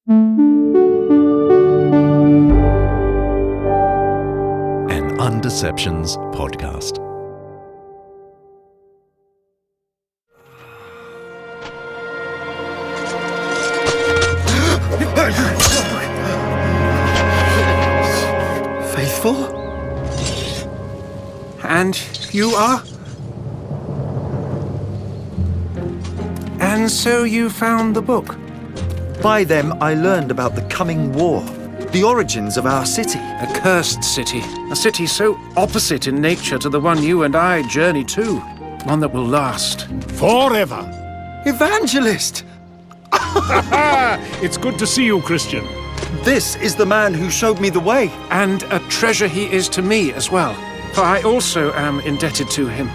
An Undeceptions podcast. Faithful? And you are? And so you found the book? By them I learned about the coming war, the origins of our city. A cursed city. A city so opposite in nature to the one you and I journey to. One that will last. Forever. Evangelist! It's good to see you, Christian. This is the man who showed me the way. And a treasure he is to me as well, for I also am indebted to him.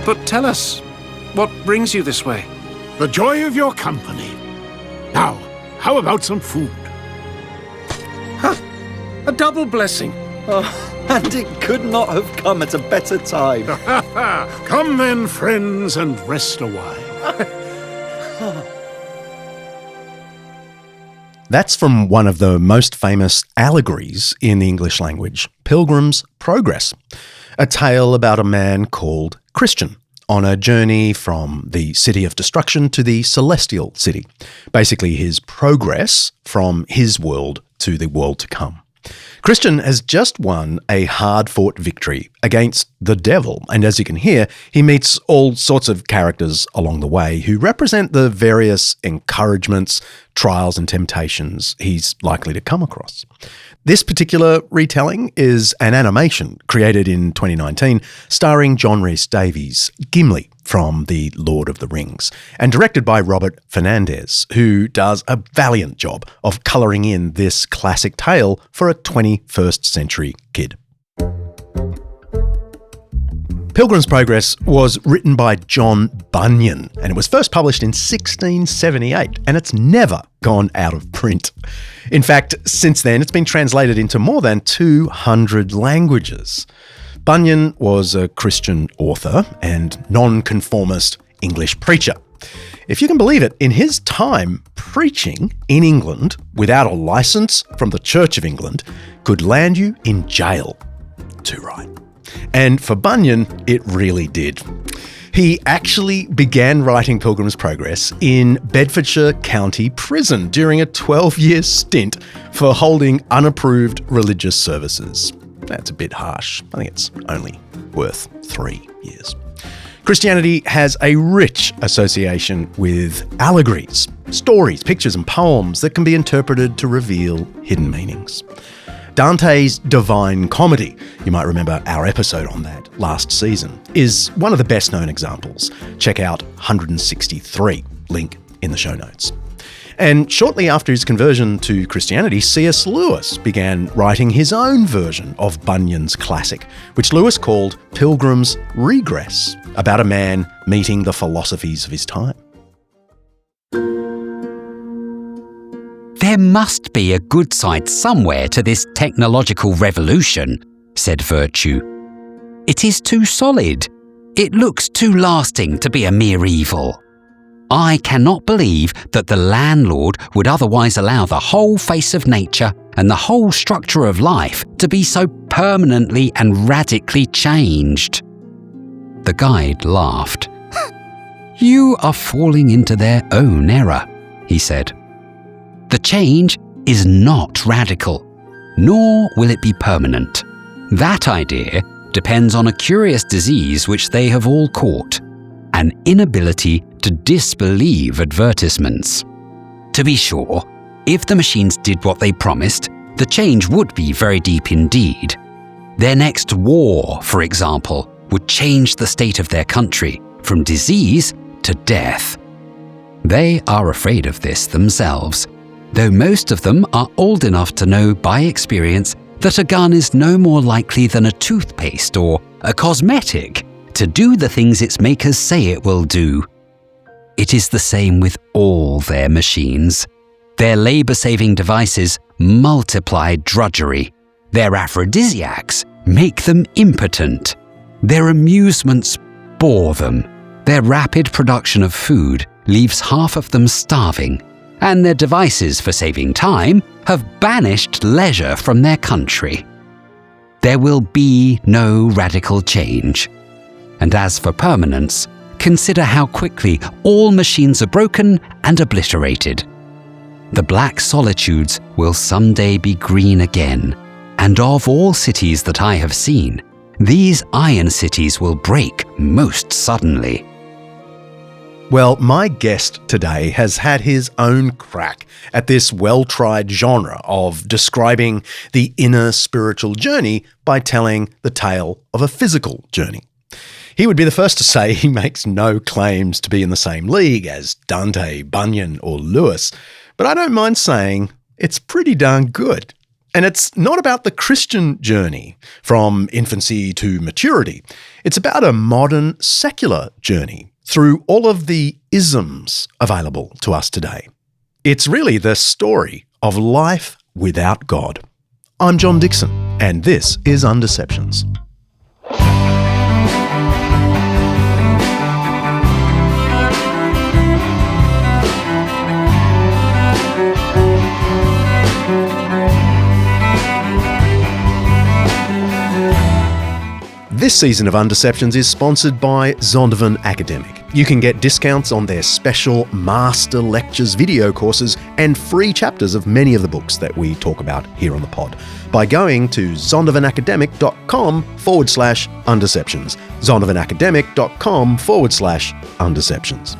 But tell us, what brings you this way? The joy of your company. Now, how about some food? A double blessing. Oh, and it could not have come at a better time. Come then, friends, and rest a while. That's from one of the most famous allegories in the English language, Pilgrim's Progress, a tale about a man called Christian on a journey from the city of destruction to the celestial city, basically his progress from his world to the world to come. Christian has just won a hard-fought victory against the devil, and as you can hear, he meets all sorts of characters along the way who represent the various encouragements, trials and temptations he's likely to come across. This particular retelling is an animation created in 2019 starring John Rhys-Davies, Gimli from The Lord of the Rings, and directed by Robert Fernandez, who does a valiant job of colouring in this classic tale for a 21st century kid. Pilgrim's Progress was written by John Bunyan, and it was first published in 1678, and it's never gone out of print. In fact, since then, it's been translated into more than 200 languages. Bunyan was a Christian author and nonconformist English preacher. If you can believe it, in his time, preaching in England without a licence from the Church of England could land you in jail. Too right. And for Bunyan, it really did. He actually began writing Pilgrim's Progress in Bedfordshire County Prison during a 12-year stint for holding unapproved religious services. That's a bit harsh. I think it's only worth 3 years. Christianity has a rich association with allegories, stories, pictures and poems that can be interpreted to reveal hidden meanings. Dante's Divine Comedy, you might remember our episode on that last season, is one of the best known examples. Check out 163, link in the show notes. And shortly after his conversion to Christianity, C.S. Lewis began writing his own version of Bunyan's classic, which Lewis called Pilgrim's Regress, about a man meeting the philosophies of his time. There must be a good side somewhere to this technological revolution, said Virtue. It is too solid. It looks too lasting to be a mere evil. I cannot believe that the landlord would otherwise allow the whole face of nature and the whole structure of life to be so permanently and radically changed. The guide laughed. You are falling into their own error, he said. The change is not radical, nor will it be permanent. That idea depends on a curious disease which they have all caught, an inability to disbelieve advertisements. To be sure, if the machines did what they promised, the change would be very deep indeed. Their next war, for example, would change the state of their country from disease to death. They are afraid of this themselves, though most of them are old enough to know by experience that a gun is no more likely than a toothpaste or a cosmetic to do the things its makers say it will do. It is the same with all their machines. Their labour-saving devices multiply drudgery. Their aphrodisiacs make them impotent. Their amusements bore them. Their rapid production of food leaves half of them starving, and their devices for saving time have banished leisure from their country. There will be no radical change. And as for permanence, consider how quickly all machines are broken and obliterated. The black solitudes will someday be green again, and of all cities that I have seen, these iron cities will break most suddenly. Well, my guest today has had his own crack at this well-tried genre of describing the inner spiritual journey by telling the tale of a physical journey. He would be the first to say he makes no claims to be in the same league as Dante, Bunyan, or Lewis, but I don't mind saying it's pretty darn good. And it's not about the Christian journey from infancy to maturity. It's about a modern secular journey through all of the isms available to us today. It's really the story of life without God. I'm John Dickson, and this is Undeceptions. This season of Undeceptions is sponsored by Zondervan Academic. You can get discounts on their special Master Lectures video courses and free chapters of many of the books that we talk about here on the pod by going to zondervanacademic.com/undeceptions. zondervanacademic.com/undeceptions.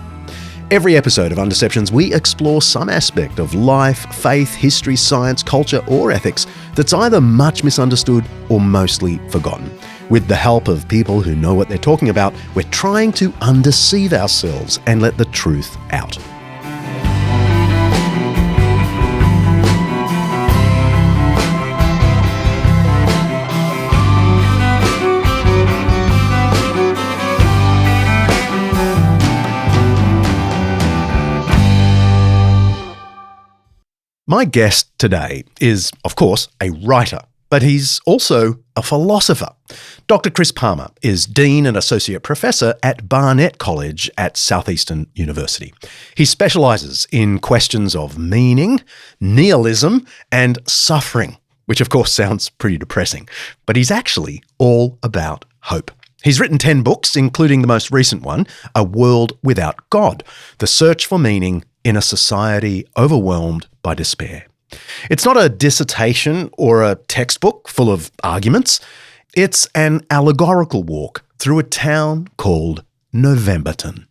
Every episode of Undeceptions, we explore some aspect of life, faith, history, science, culture, or ethics that's either much misunderstood or mostly forgotten. With the help of people who know what they're talking about, we're trying to undeceive ourselves and let the truth out. My guest today is, of course, a writer, but he's also a philosopher. Dr. Chris Palmer is Dean and Associate Professor at Barnett College at Southeastern University. He specialises in questions of meaning, nihilism, and suffering, which of course sounds pretty depressing, but he's actually all about hope. He's written 10 books, including the most recent one, A World Without God, The Search for Meaning in a Society Overwhelmed by Despair. It's not a dissertation or a textbook full of arguments. It's an allegorical walk through a town called Novemberton.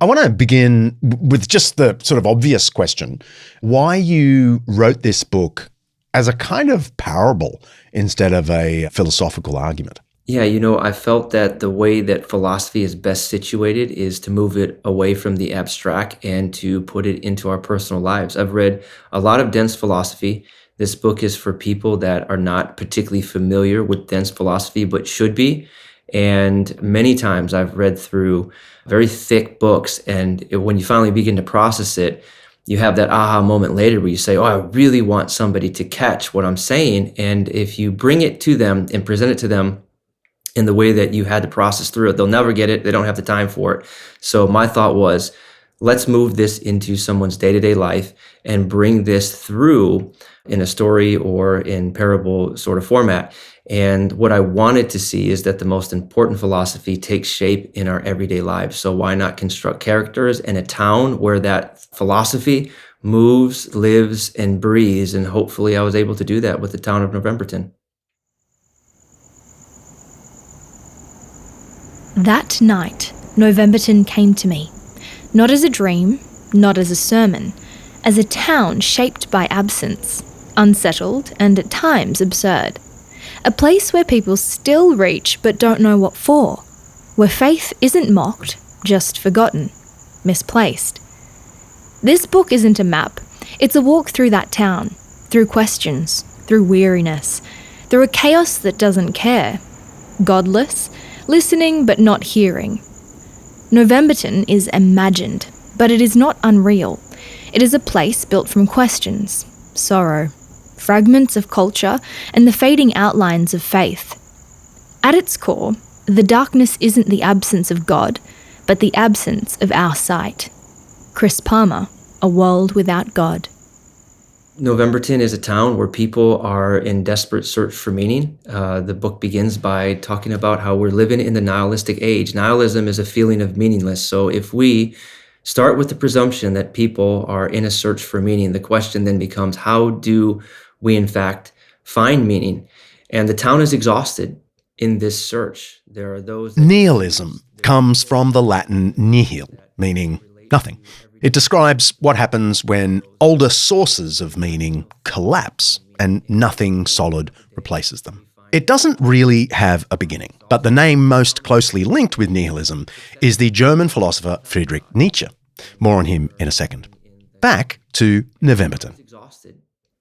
I want to begin with just the sort of obvious question, why you wrote this book as a kind of parable instead of a philosophical argument. Yeah, I felt that the way that philosophy is best situated is to move it away from the abstract and to put it into our personal lives. I've read a lot of dense philosophy. This book is for people that are not particularly familiar with dense philosophy, but should be. And many times I've read through very thick books, and when you finally begin to process it, you have that aha moment later where you say, I really want somebody to catch what I'm saying. And if you bring it to them and present it to them in the way that you had to process through it, they'll never get it. They don't have the time for it. So my thought was, let's move this into someone's day-to-day life and bring this through in a story or in parable sort of format. And what I wanted to see is that the most important philosophy takes shape in our everyday lives. So why not construct characters in a town where that philosophy moves, lives, and breathes? And hopefully I was able to do that with the town of Novemberton. That night, Novemberton came to me, not as a dream, not as a sermon, as a town shaped by absence, unsettled and at times absurd. A place where people still reach but don't know what for, where faith isn't mocked, just forgotten, misplaced. This book isn't a map, it's a walk through that town, through questions, through weariness, through a chaos that doesn't care, godless, listening but not hearing. Novemberton is imagined, but it is not unreal. It is a place built from questions, sorrow, fragments of culture, and the fading outlines of faith. At its core, the darkness isn't the absence of God, but the absence of our sight. Chris Palmer a world without God. Novemberton is a town where people are in desperate search for meaning. The book begins by talking about how we're living in the nihilistic age. Nihilism is a feeling of meaningless. So if we start with the presumption that people are in a search for meaning, the question then becomes, how do we in fact find meaning? And the town is exhausted in this search. There are those... Nihilism comes from the Latin nihil, meaning nothing. It describes what happens when older sources of meaning collapse and nothing solid replaces them. It doesn't really have a beginning, but the name most closely linked with nihilism is the German philosopher Friedrich Nietzsche. More on him in a second. Back to Novemberton.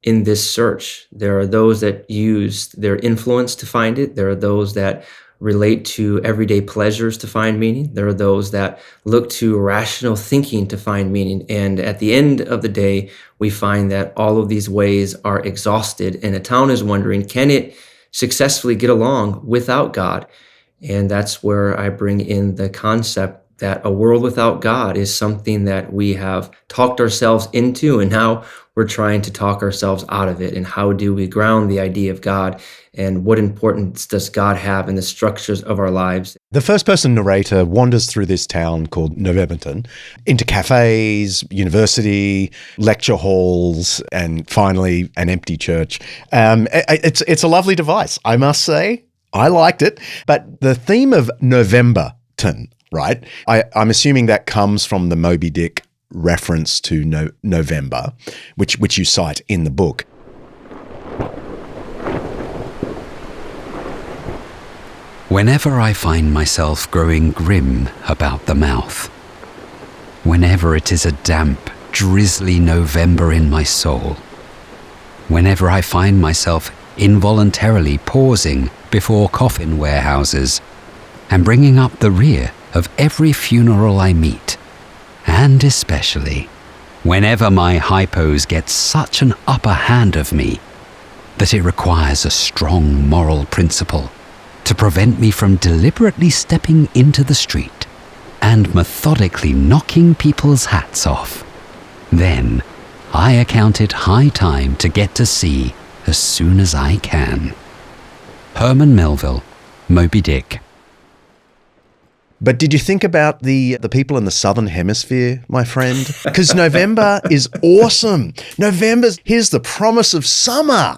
In this search, there are those that use their influence to find it. There are those that relate to everyday pleasures to find meaning. There are those that look to rational thinking to find meaning. And at the end of the day, we find that all of these ways are exhausted. And a town is wondering, can it successfully get along without God? And that's where I bring in the concept that a world without God is something that we have talked ourselves into, and now we're trying to talk ourselves out of it. And how do we ground the idea of God, and what importance does God have in the structures of our lives? The first-person narrator wanders through this town called Novemberton into cafes, university, lecture halls, and finally an empty church. It's a lovely device, I must say. I liked it. But the theme of Novemberton, right? I'm assuming that comes from the Moby Dick reference to November, which you cite in the book. Whenever I find myself growing grim about the mouth, whenever it is a damp, drizzly November in my soul, whenever I find myself involuntarily pausing before coffin warehouses and bringing up the rear of every funeral I meet, and especially whenever my hypos get such an upper hand of me that it requires a strong moral principle to prevent me from deliberately stepping into the street and methodically knocking people's hats off, then I account it high time to get to sea as soon as I can. Herman Melville, Moby Dick. But did you think about the people in the Southern Hemisphere, my friend? Because November is awesome. Here's the promise of summer.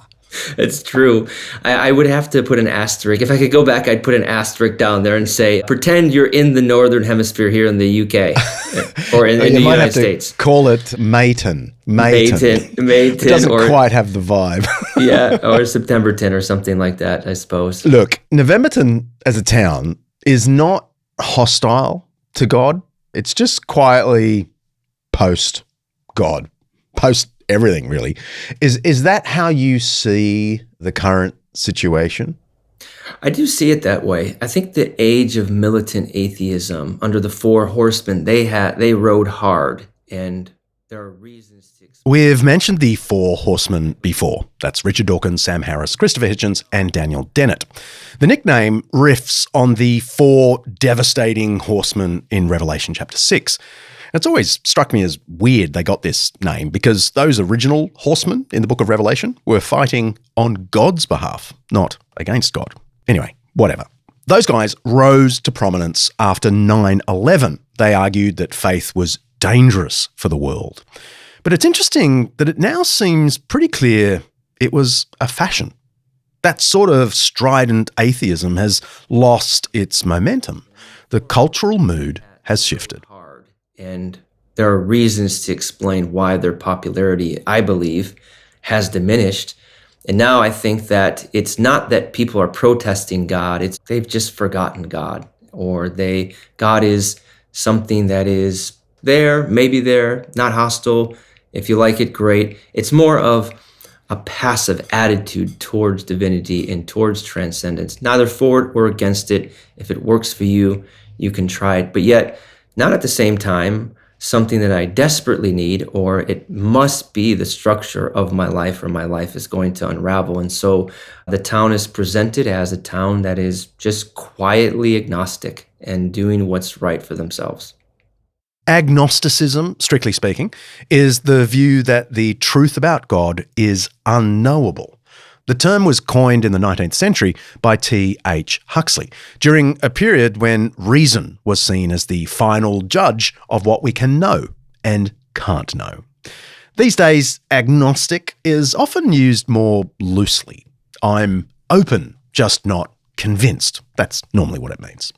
It's true. I would have to put an asterisk. If I could go back, I'd put an asterisk down there and say, pretend you're in the Northern Hemisphere here in the UK or in the United States. Call it Mayton. It doesn't quite have the vibe. Yeah, or Septemberton or something like that, I suppose. Look, Novemberton as a town is not hostile to God. It's just quietly post-God, post everything, really. Is that how you see the current situation? I do see it that way. I think the age of militant atheism under the Four Horsemen, they rode hard, and there are reasons to explain. We've mentioned the Four Horsemen before. That's Richard Dawkins, Sam Harris, Christopher Hitchens, and Daniel Dennett. The nickname riffs on the four devastating horsemen in Revelation chapter 6. It's always struck me as weird they got this name because those original horsemen in the book of Revelation were fighting on God's behalf, not against God. Anyway, whatever. Those guys rose to prominence after 9/11. They argued that faith was dangerous for the world. But it's interesting that it now seems pretty clear it was a fashion. That sort of strident atheism has lost its momentum. The cultural mood has shifted. And there are reasons to explain why their popularity, I believe, has diminished. And now I think that it's not that people are protesting God, it's they've just forgotten God. Or God is something that is there, maybe there, not hostile. If you like it, great. It's more of a passive attitude towards divinity and towards transcendence. Neither for it or against it. If it works for you, you can try it. But yet, not at the same time, something that I desperately need, or it must be the structure of my life, or my life is going to unravel. And so the town is presented as a town that is just quietly agnostic and doing what's right for themselves. Agnosticism, strictly speaking, is the view that the truth about God is unknowable. The term was coined in the 19th century by T.H. Huxley during a period when reason was seen as the final judge of what we can know and can't know. These days, agnostic is often used more loosely. I'm open, just not convinced. That's normally what it means.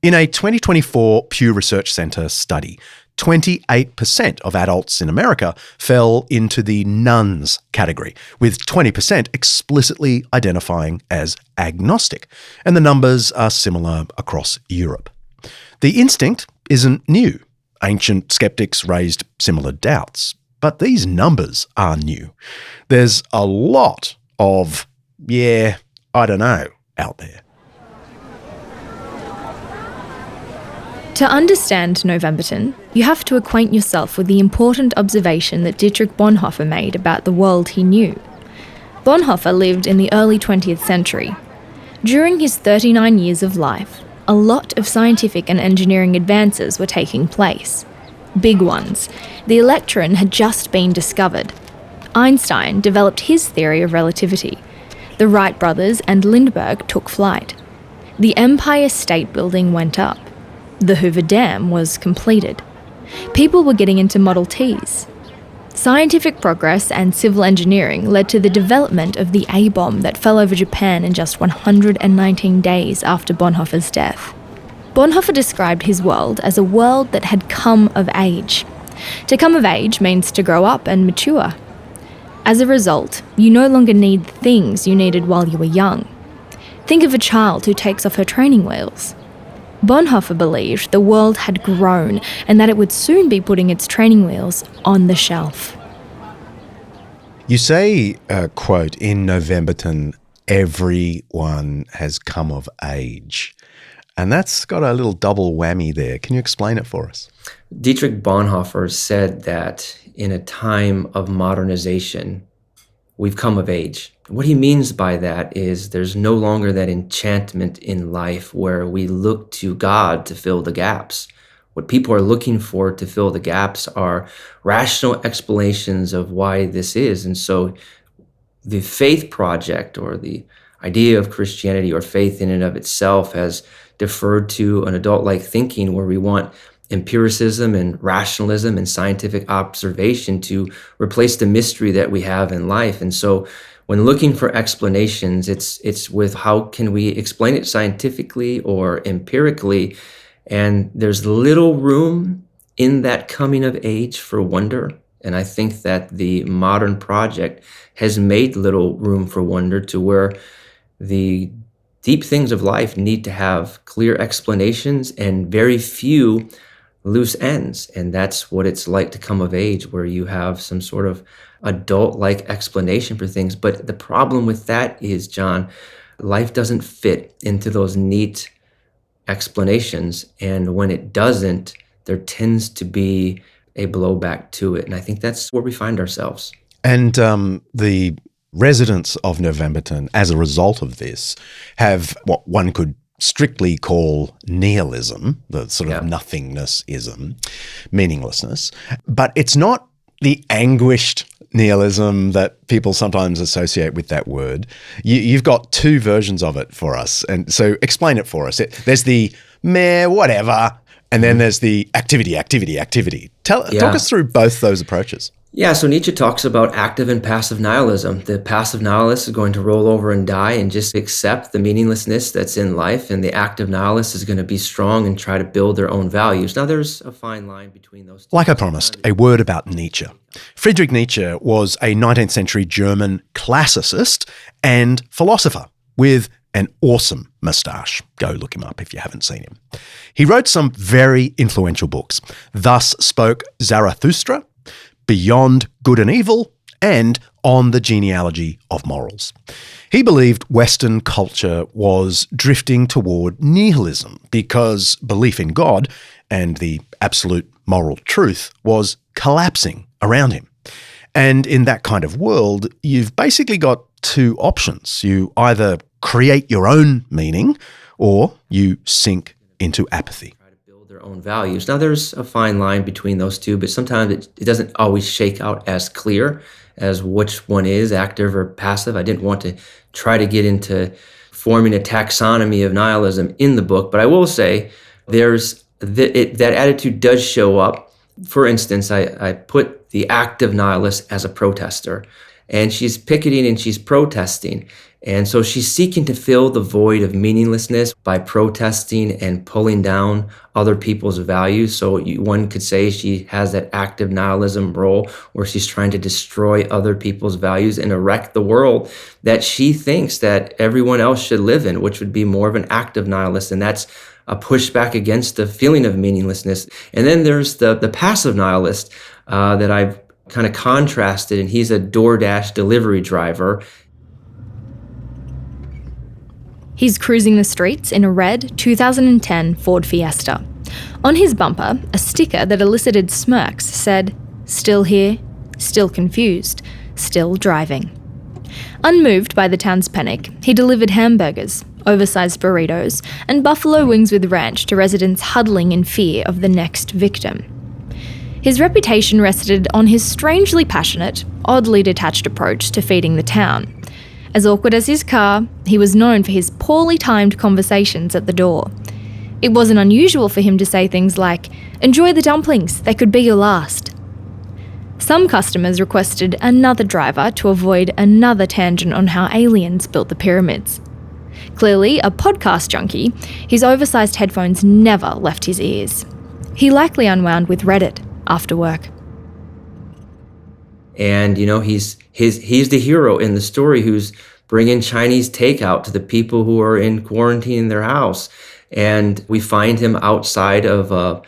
In a 2024 Pew Research Center study, 28% of adults in America fell into the nones category, with 20% explicitly identifying as agnostic, and the numbers are similar across Europe. The instinct isn't new. Ancient skeptics raised similar doubts, but these numbers are new. There's a lot of, I don't know, out there. To understand Novemberton, you have to acquaint yourself with the important observation that Dietrich Bonhoeffer made about the world he knew. Bonhoeffer lived in the early 20th century. During his 39 years of life, a lot of scientific and engineering advances were taking place. Big ones. The electron had just been discovered. Einstein developed his theory of relativity. The Wright brothers and Lindbergh took flight. The Empire State Building went up. The Hoover Dam was completed. People were getting into Model Ts. Scientific progress and civil engineering led to the development of the A-bomb that fell over Japan in just 119 days after Bonhoeffer's death. Bonhoeffer described his world as a world that had come of age. To come of age means to grow up and mature. As a result, you no longer need the things you needed while you were young. Think of a child who takes off her training wheels. Bonhoeffer believed the world had grown and that it would soon be putting its training wheels on the shelf. You say, quote, in Novemberton, everyone has come of age. And that's got a little double whammy there. Can you explain it for us? Dietrich Bonhoeffer said that in a time of modernization, we've come of age. What he means by that is there's no longer that enchantment in life where we look to God to fill the gaps. What people are looking for to fill the gaps are rational explanations of why this is. And so the faith project, or the idea of Christianity or faith in and of itself, has deferred to an adult-like thinking where we want empiricism and rationalism and scientific observation to replace the mystery that we have in life. And so when looking for explanations, it's with how can we explain it scientifically or empirically, and there's little room in that coming of age for wonder. And I think that the modern project has made little room for wonder, to where the deep things of life need to have clear explanations and very few loose ends. And that's what it's like to come of age, where you have some sort of adult-like explanation for things. But the problem with that is, John, life doesn't fit into those neat explanations. And when it doesn't, there tends to be a blowback to it. And I think that's where we find ourselves. And the residents of Novemberton, as a result of this, have what one could strictly call nihilism, the sort of nothingness-ism, meaninglessness. But it's not the anguished nihilism that people sometimes associate with that word. You've got two versions of it for us. And so explain it for us. There's the meh, whatever, and then there's the activity. Talk us through both those approaches. Yeah, so Nietzsche talks about active and passive nihilism. The passive nihilist is going to roll over and die and just accept the meaninglessness that's in life, and the active nihilist is going to be strong and try to build their own values. Now, there's a fine line between those two. Like I promised, a word about Nietzsche. Friedrich Nietzsche was a 19th century German classicist and philosopher with an awesome moustache. Go look him up if you haven't seen him. He wrote some very influential books. Thus Spoke Zarathustra, Beyond Good and Evil, and On the Genealogy of Morals. He believed Western culture was drifting toward nihilism because belief in God and the absolute moral truth was collapsing around him. And in that kind of world, you've basically got two options. You either create your own meaning or you sink into apathy. own values. Now, there's a fine line between those two, but sometimes it doesn't always shake out as clear as which one is active or passive. I didn't want to try to get into forming a taxonomy of nihilism in the book, but I will say that attitude does show up. For instance, I put the active nihilist as a protester, and she's picketing and she's protesting. And so she's seeking to fill the void of meaninglessness by protesting and pulling down other people's values. So one could say she has that active nihilism role where she's trying to destroy other people's values and erect the world that she thinks that everyone else should live in, which would be more of an active nihilist. And that's a pushback against the feeling of meaninglessness. And then there's the passive nihilist that I've kind of contrasted, and he's a DoorDash delivery driver. He's cruising the streets in a red 2010 Ford Fiesta. On his bumper, a sticker that elicited smirks said, "Still here, still confused, still driving." Unmoved by the town's panic, he delivered hamburgers, oversized burritos, and buffalo wings with ranch to residents huddling in fear of the next victim. His reputation rested on his strangely passionate, oddly detached approach to feeding the town. As awkward as his car, he was known for his poorly timed conversations at the door. It wasn't unusual for him to say things like, "Enjoy the dumplings, they could be your last." Some customers requested another driver to avoid another tangent on how aliens built the pyramids. Clearly a podcast junkie, his oversized headphones never left his ears. He likely unwound with Reddit after work. And, he's the hero in the story who's bringing Chinese takeout to the people who are in quarantine in their house. And we find him outside of a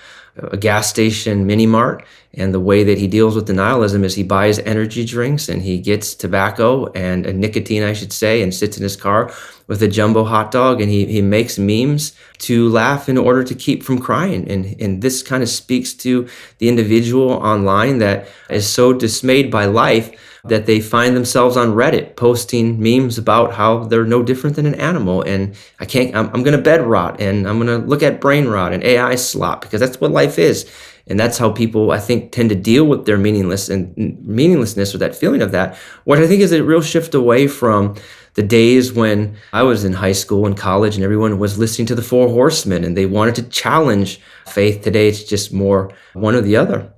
gas station mini mart. And the way that he deals with the nihilism is he buys energy drinks and he gets tobacco and a nicotine, I should say, and sits in his car with a jumbo hot dog, and he makes memes to laugh in order to keep from crying. And this kind of speaks to the individual online that is so dismayed by life that they find themselves on Reddit posting memes about how they're no different than an animal. And I'm going to bed rot, and I'm going to look at brain rot and AI slop, because that's what life is. And that's how people, I think, tend to deal with their meaninglessness, or that feeling of that. What I think is a real shift away from the days when I was in high school and college and everyone was listening to the Four Horsemen and they wanted to challenge faith. Today, it's just more one or the other.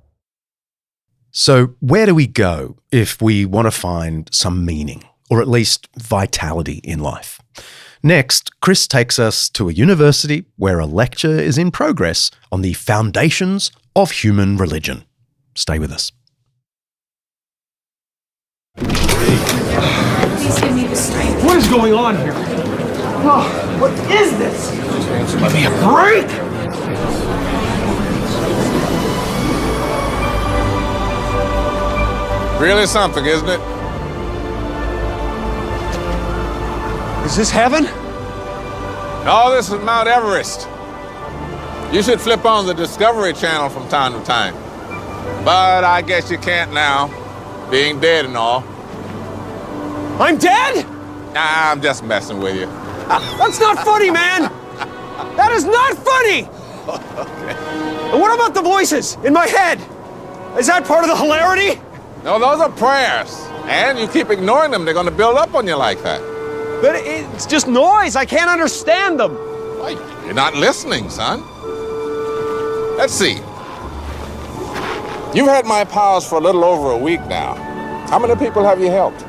So where do we go if we want to find some meaning, or at least vitality in life? Next, Chris takes us to a university where a lecture is in progress on the foundations of human religion. Stay with us. What is going on here? Oh, what is this? Give me a break! Really something, isn't it? Is this heaven? No, this is Mount Everest. You should flip on the Discovery Channel from time to time. But I guess you can't now, being dead and all. I'm dead? Nah, I'm just messing with you. That's not funny, man! That is not funny! Okay. And what about the voices in my head? Is that part of the hilarity? No, those are prayers. And you keep ignoring them, they're going to build up on you like that. But it's just noise. I can't understand them. Well, you're not listening, son. Let's see. You've had my powers for a little over a week now. How many people have you helped?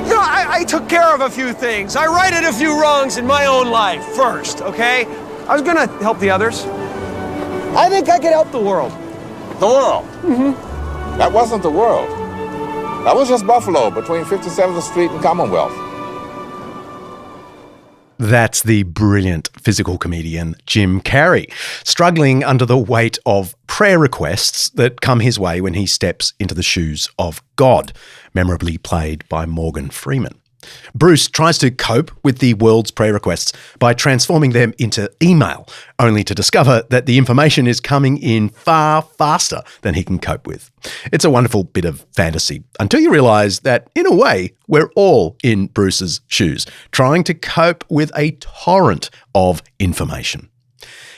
You know, I took care of a few things. I righted a few wrongs in my own life first, okay? I was gonna help the others. I think I could help the world. The world? Mm-hmm. That wasn't the world. That was just Buffalo between 57th Street and Commonwealth. That's the brilliant physical comedian Jim Carrey, struggling under the weight of prayer requests that come his way when he steps into the shoes of God, memorably played by Morgan Freeman. Bruce tries to cope with the world's prayer requests by transforming them into email, only to discover that the information is coming in far faster than he can cope with. It's a wonderful bit of fantasy, until you realise that, in a way, we're all in Bruce's shoes, trying to cope with a torrent of information.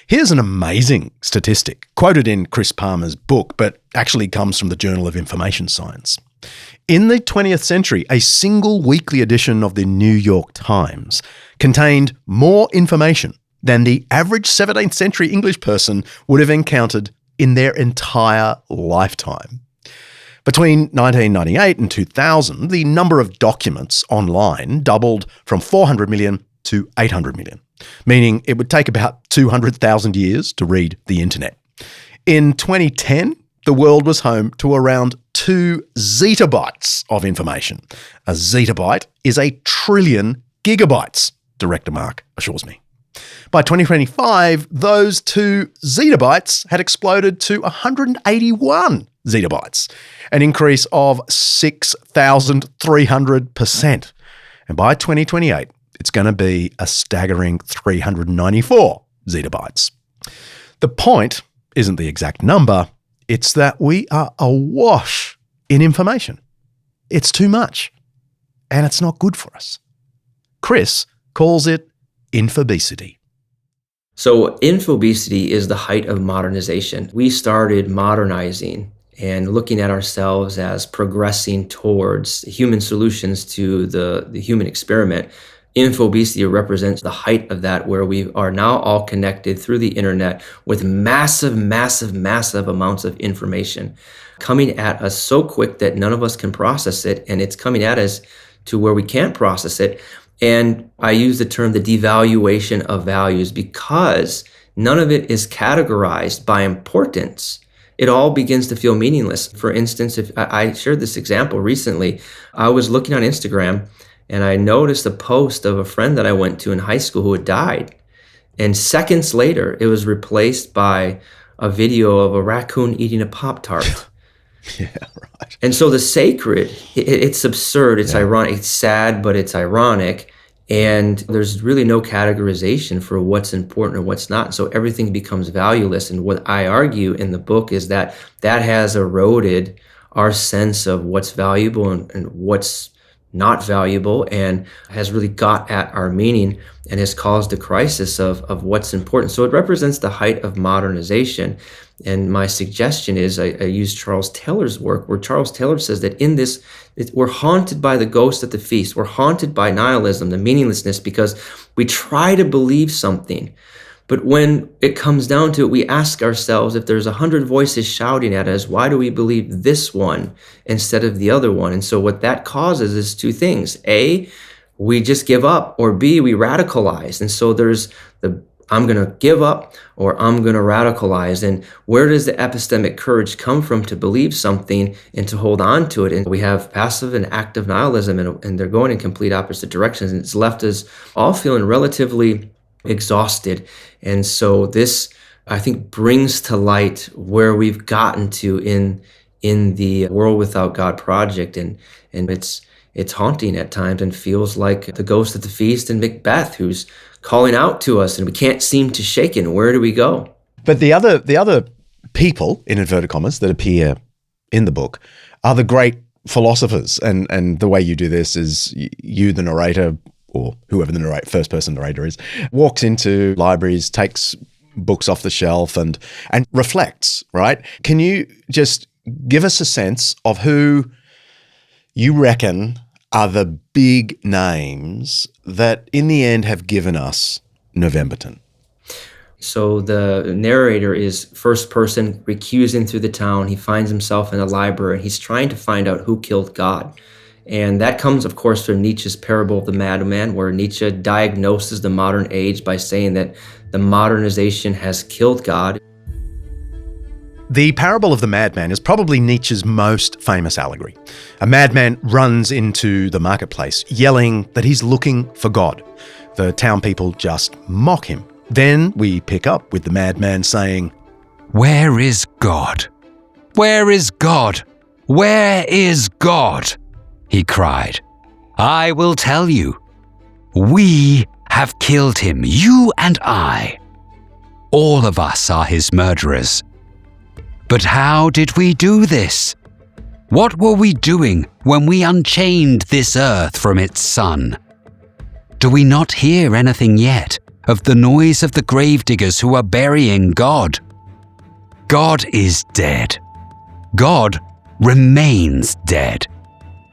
Here's an amazing statistic, quoted in Chris Palmer's book, but actually comes from the Journal of Information Science. In the 20th century, a single weekly edition of the New York Times contained more information than the average 17th century English person would have encountered in their entire lifetime. Between 1998 and 2000, the number of documents online doubled from 400 million to 800 million, meaning it would take about 200,000 years to read the internet. In 2010, the world was home to around 2 zettabytes of information. A zettabyte is a trillion gigabytes, Director Mark assures me. By 2025, those 2 zettabytes had exploded to 181 zettabytes, an increase of 6,300%. And by 2028, it's going to be a staggering 394 zettabytes. The point isn't the exact number, it's that we are awash in information. It's too much, and it's not good for us. Chris calls it infobesity. So infobesity is the height of modernization. We started modernizing and looking at ourselves as progressing towards human solutions to the human experiment. Infobesity represents the height of that, where we are now all connected through the internet with massive amounts of information coming at us so quick that none of us can process it, and it's coming at us to where we can't process it. And I use the term the devaluation of values, because none of it is categorized by importance. It all begins to feel meaningless. For instance, if I shared this example recently, I was looking on Instagram and I noticed a post of a friend that I went to in high school who had died. And seconds later, it was replaced by a video of a raccoon eating a Pop-Tart. Yeah, right. And so the sacred, it's absurd, it's ironic, it's sad, but it's ironic. And there's really no categorization for what's important or what's not. So everything becomes valueless. And what I argue in the book is that that has eroded our sense of what's valuable and what's not valuable, and has really got at our meaning and has caused a crisis of what's important. So it represents the height of modernization. And my suggestion is I use Charles Taylor's work, where Charles Taylor says that in this, we're haunted by the ghost at the feast. We're haunted by nihilism, the meaninglessness, because we try to believe something. But when it comes down to it, we ask ourselves, if there's 100 voices shouting at us, why do we believe this one instead of the other one? And so what that causes is 2 things. A, we just give up, or B, we radicalize. And so there's I'm going to give up, or I'm going to radicalize. And where does the epistemic courage come from to believe something and to hold on to it? And we have passive and active nihilism, and they're going in complete opposite directions. And it's left us all feeling relatively exhausted. And so this, I think, brings to light where we've gotten to in the World Without God project. And it's haunting at times, and feels like the ghost at the feast in Macbeth, who's calling out to us, and we can't seem to shake it. Where do we go? But the other people, in inverted commas, that appear in the book are the great philosophers. And the way you do this is you, the narrator, or whoever the first person narrator is, walks into libraries, takes books off the shelf and reflects, right? Can you just give us a sense of who you reckon are the big names that in the end have given us Novemberton? So the narrator is first person recusing through the town. He finds himself in a library. He's trying to find out who killed God. And that comes, of course, from Nietzsche's parable of the madman, where Nietzsche diagnoses the modern age by saying that the modernization has killed God. The parable of the madman is probably Nietzsche's most famous allegory. A madman runs into the marketplace, yelling that he's looking for God. The town people just mock him. Then we pick up with the madman saying, "Where is God? Where is God? Where is God?" he cried. I will tell you. We have killed him, you and I. All of us are his murderers. But how did we do this? What were we doing when we unchained this earth from its sun? Do we not hear anything yet of the noise of the gravediggers who are burying God? God is dead. God remains dead.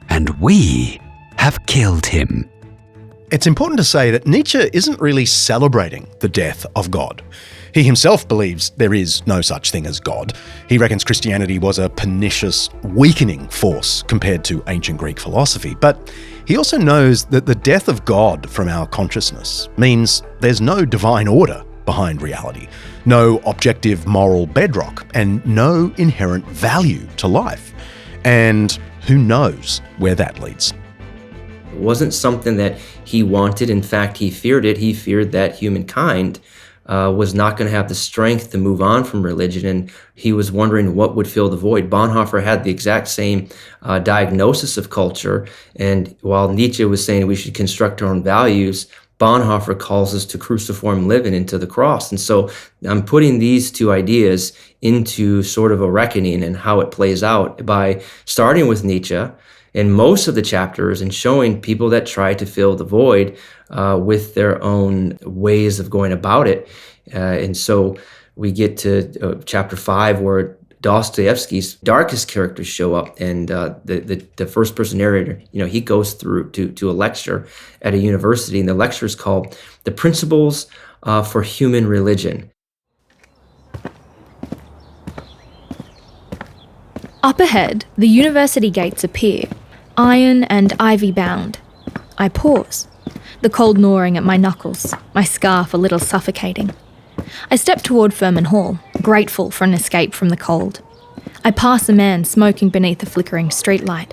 And we have killed him. It's important to say that Nietzsche isn't really celebrating the death of God. He himself believes there is no such thing as God. He reckons Christianity was a pernicious, weakening force compared to ancient Greek philosophy. But he also knows that the death of God from our consciousness means there's no divine order behind reality, no objective moral bedrock, and no inherent value to life. And who knows where that leads. It wasn't something that he wanted. In fact, he feared it. He feared that humankind was not going to have the strength to move on from religion, and he was wondering what would fill the void. Bonhoeffer had the exact same diagnosis of culture, and while Nietzsche was saying we should construct our own values, Bonhoeffer calls us to cruciform living into the cross. And so I'm putting these two ideas into sort of a reckoning and how it plays out by starting with Nietzsche in most of the chapters and showing people that try to fill the void with their own ways of going about it. And so we get to chapter 5 where Dostoevsky's darkest characters show up, and the first person narrator, he goes through to a lecture at a university, and the lecture is called "The Principles for Human Religion." Up ahead, the university gates appear, iron and ivy bound. I pause, the cold gnawing at my knuckles, my scarf a little suffocating. I step toward Furman Hall, grateful for an escape from the cold. I pass a man smoking beneath a flickering streetlight.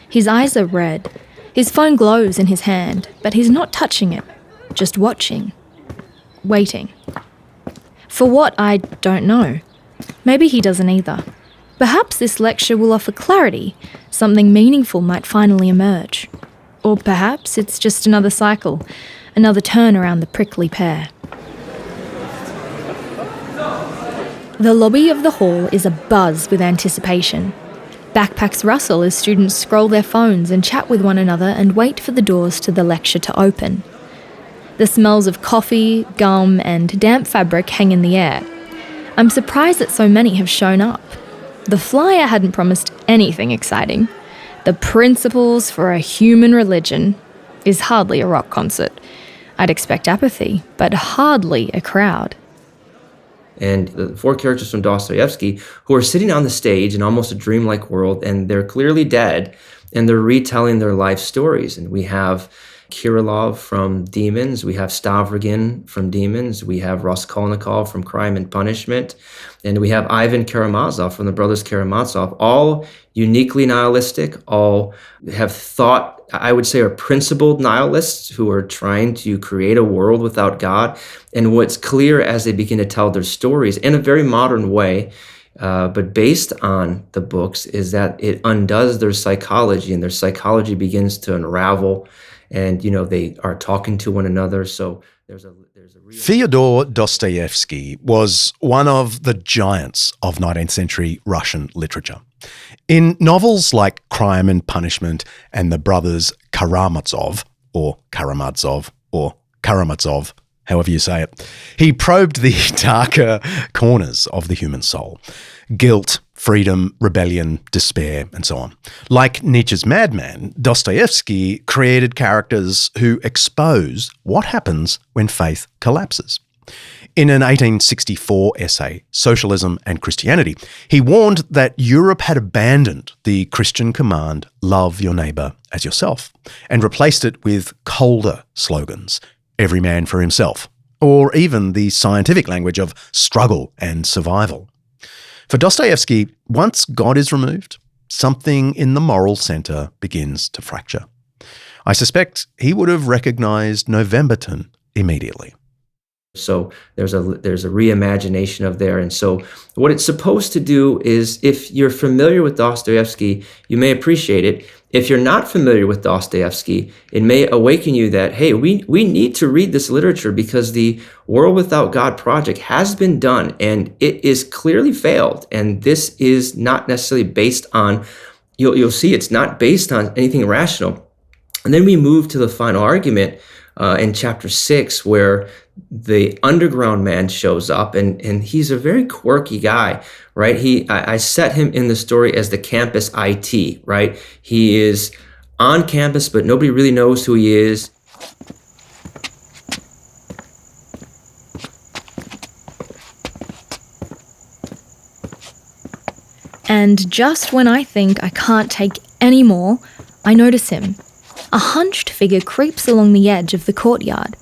His eyes are red. His phone glows in his hand, but he's not touching it, just watching, waiting. For what, I don't know. Maybe he doesn't either. Perhaps this lecture will offer clarity, something meaningful might finally emerge. Or perhaps it's just another cycle, another turn around the prickly pear. The lobby of the hall is abuzz with anticipation. Backpacks rustle as students scroll their phones and chat with one another and wait for the doors to the lecture to open. The smells of coffee, gum, and damp fabric hang in the air. I'm surprised that so many have shown up. The flyer hadn't promised anything exciting. The Principles for a Human Religion is hardly a rock concert. I'd expect apathy, but hardly a crowd. And the four characters from Dostoevsky who are sitting on the stage in almost a dreamlike world, and they're clearly dead, and they're retelling their life stories. And we have Kirillov from Demons, we have Stavrogin from Demons, we have Raskolnikov from Crime and Punishment, and we have Ivan Karamazov from the Brothers Karamazov, all uniquely nihilistic, all have thought, I would say, are principled nihilists who are trying to create a world without God. And what's clear as they begin to tell their stories in a very modern way, but based on the books, is that it undoes their psychology, and their psychology begins to unravel, and they are talking to one another. So there's a real... Fyodor Dostoevsky was one of the giants of 19th century Russian literature. In novels like Crime and Punishment and the brothers Karamazov, or Karamazov, however you say it, he probed the darker corners of the human soul. Guilt, freedom, rebellion, despair, and so on. Like Nietzsche's madman, Dostoevsky created characters who expose what happens when faith collapses. In an 1864 essay, Socialism and Christianity, he warned that Europe had abandoned the Christian command, love your neighbour as yourself, and replaced it with colder slogans, every man for himself, or even the scientific language of struggle and survival. For Dostoevsky, once God is removed, something in the moral centre begins to fracture. I suspect he would have recognised Novemberton immediately. So there's a reimagination of there. And so what it's supposed to do is, if you're familiar with Dostoevsky, you may appreciate it. If you're not familiar with Dostoevsky, it may awaken you that, hey, we need to read this literature because the World Without God project has been done and it is clearly failed. And this is not necessarily based on, you'll see it's not based on anything rational. And then we move to the final argument in chapter 6, where the underground man shows up, and he's a very quirky guy, right? I set him in the story as the campus IT, right? He is on campus, but nobody really knows who he is. And just when I think I can't take any more, I notice him. A hunched figure creeps along the edge of the courtyard.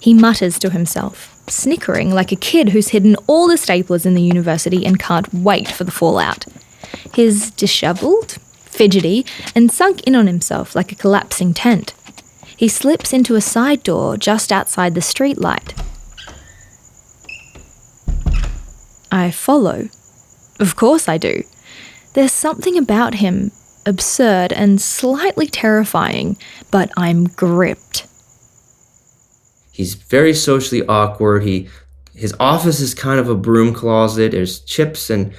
He mutters to himself, snickering like a kid who's hidden all the staplers in the university and can't wait for the fallout. He's dishevelled, fidgety, and sunk in on himself like a collapsing tent. He slips into a side door just outside the streetlight. I follow. Of course I do. There's something about him, absurd and slightly terrifying, but I'm gripped. He's very socially awkward. His office is kind of a broom closet. There's chips and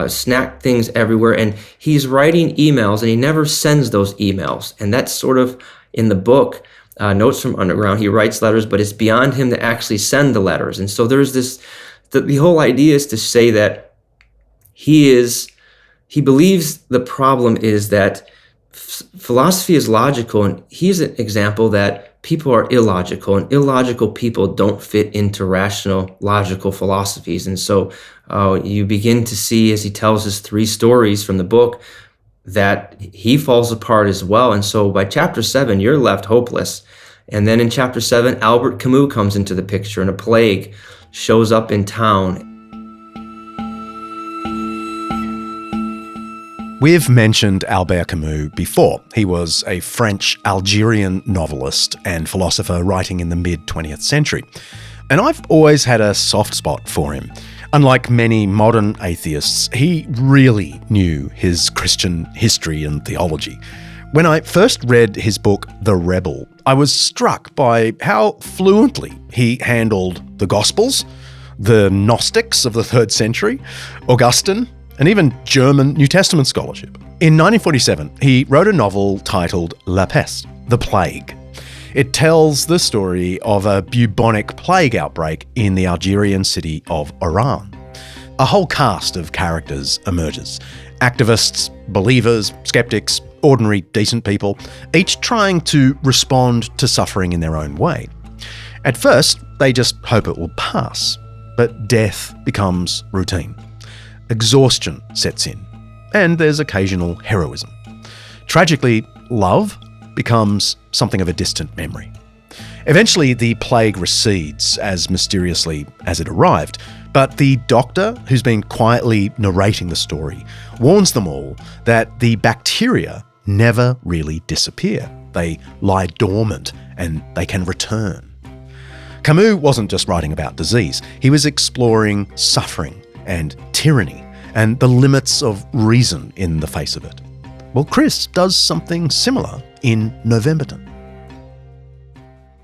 snack things everywhere. And he's writing emails, and he never sends those emails. And that's sort of in the book, Notes from Underground. He writes letters, but it's beyond him to actually send the letters. And so there's this, the whole idea is to say that he believes the problem is that philosophy is logical, and he's an example that people are illogical, and illogical people don't fit into rational, logical philosophies. And so you begin to see, as he tells his 3 stories from the book, that he falls apart as well. And so by chapter 7, you're left hopeless. And then in chapter 7, Albert Camus comes into the picture, and a plague shows up in town. We've mentioned Albert Camus before. He was a French-Algerian novelist and philosopher writing in the mid-20th century. And I've always had a soft spot for him. Unlike many modern atheists, he really knew his Christian history and theology. When I first read his book, The Rebel, I was struck by how fluently he handled the Gospels, the Gnostics of the 3rd century, Augustine, and even German New Testament scholarship. In 1947, he wrote a novel titled La Peste, The Plague. It tells the story of a bubonic plague outbreak in the Algerian city of Oran. A whole cast of characters emerges. Activists, believers, skeptics, ordinary decent people, each trying to respond to suffering in their own way. At first, they just hope it will pass, but death becomes routine. Exhaustion sets in, and there's occasional heroism. Tragically, love becomes something of a distant memory. Eventually, the plague recedes as mysteriously as it arrived, but the doctor, who's been quietly narrating the story, warns them all that the bacteria never really disappear. They lie dormant and they can return. Camus wasn't just writing about disease, he was exploring suffering and tyranny and the limits of reason in the face of it. Well, Chris does something similar in Novemberton.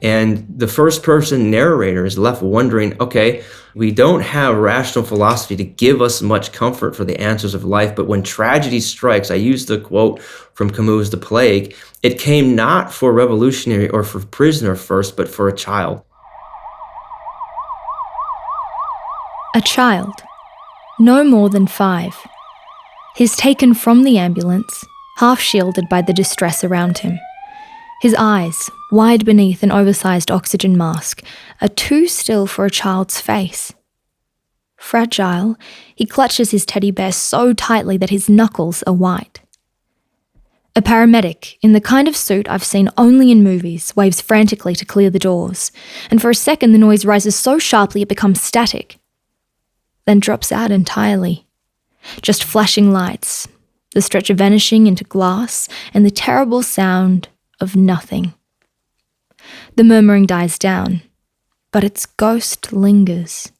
And the first-person narrator is left wondering, okay, we don't have rational philosophy to give us much comfort for the answers of life, but when tragedy strikes, I use the quote from Camus' The Plague, it came not for a revolutionary or for a prisoner first, but for a child. A child, no more than 5. He's taken from the ambulance, half shielded by the distress around him. His eyes, wide beneath an oversized oxygen mask, are too still for a child's face. Fragile, he clutches his teddy bear so tightly that his knuckles are white. A paramedic, in the kind of suit I've seen only in movies, waves frantically to clear the doors, and for a second the noise rises so sharply it becomes static, then drops out entirely. Just flashing lights, the stretcher vanishing into glass, and the terrible sound of nothing. The murmuring dies down, but its ghost lingers.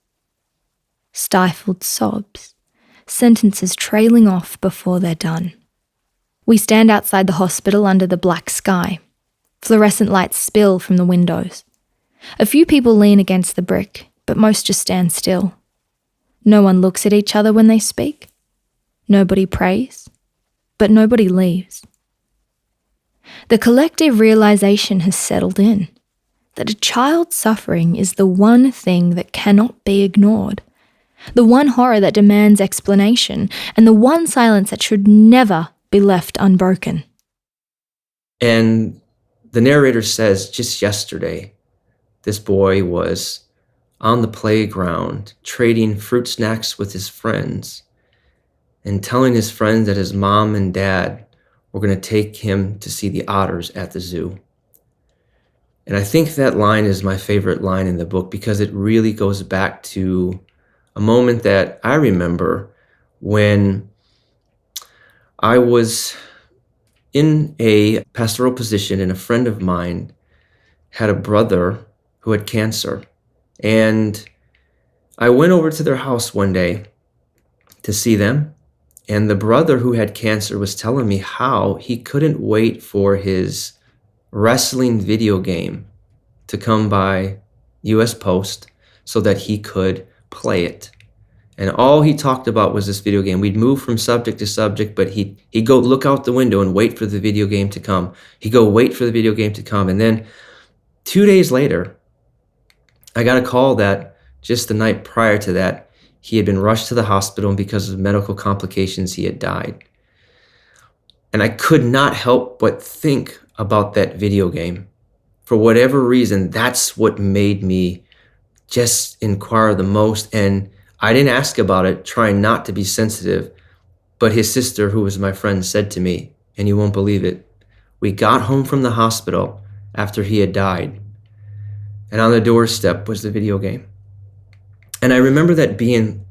Stifled sobs, sentences trailing off before they're done. We stand outside the hospital under the black sky. Fluorescent lights spill from the windows. A few people lean against the brick, but most just stand still. No one looks at each other when they speak. Nobody prays, but nobody leaves. The collective realization has settled in that a child's suffering is the one thing that cannot be ignored, the one horror that demands explanation, and the one silence that should never be left unbroken. And the narrator says, just yesterday, this boy was on the playground trading fruit snacks with his friends and telling his friends that his mom and dad were going to take him to see the otters at the zoo. And I think that line is my favorite line in the book because it really goes back to a moment that I remember when I was in a pastoral position and a friend of mine had a brother who had cancer. And I went over to their house one day to see them. And the brother who had cancer was telling me how he couldn't wait for his wrestling video game to come by US Post so that he could play it. And all he talked about was this video game. We'd move from subject to subject, but he'd go look out the window and wait for the video game to come. He'd go wait for the video game to come. And then 2 days later, I got a call that just the night prior to that, he had been rushed to the hospital, and because of medical complications, he had died. And I could not help but think about that video game. For whatever reason, that's what made me just inquire the most. And I didn't ask about it, trying not to be sensitive. But his sister, who was my friend, said to me, and you won't believe it, we got home from the hospital after he had died, and on the doorstep was the video game. And I remember that being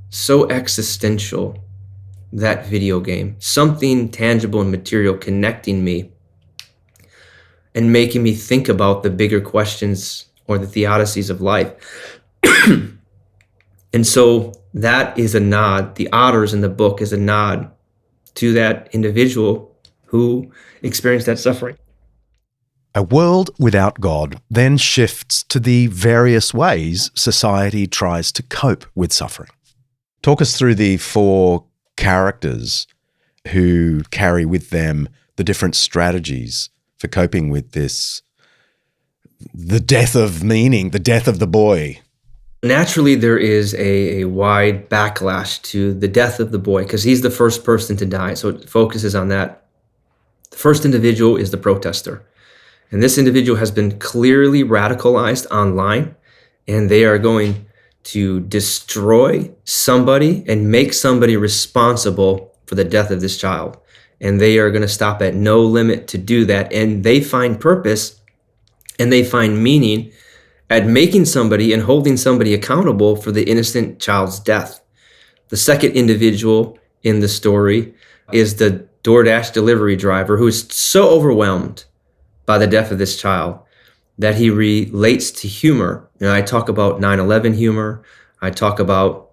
so existential, that video game, something tangible and material connecting me and making me think about the bigger questions or the theodicies of life. And so that is a nod. The otters in the book is a nod to that individual who experienced that suffering. A world without God then shifts to the various ways society tries to cope with suffering. Talk us through the four characters who carry with them the different strategies for coping with this, the death of meaning, the death of the boy. Naturally, there is a wide backlash to the death of the boy because he's the first person to die, so it focuses on that. The first individual is the protester. And this individual has been clearly radicalized online, and they are going to destroy somebody and make somebody responsible for the death of this child. And they are going to stop at no limit to do that. And they find purpose and they find meaning at making somebody and holding somebody accountable for the innocent child's death. The second individual in the story is the DoorDash delivery driver who is so overwhelmed by the death of this child that he relates to humor. You know, I talk about 9/11 humor. I talk about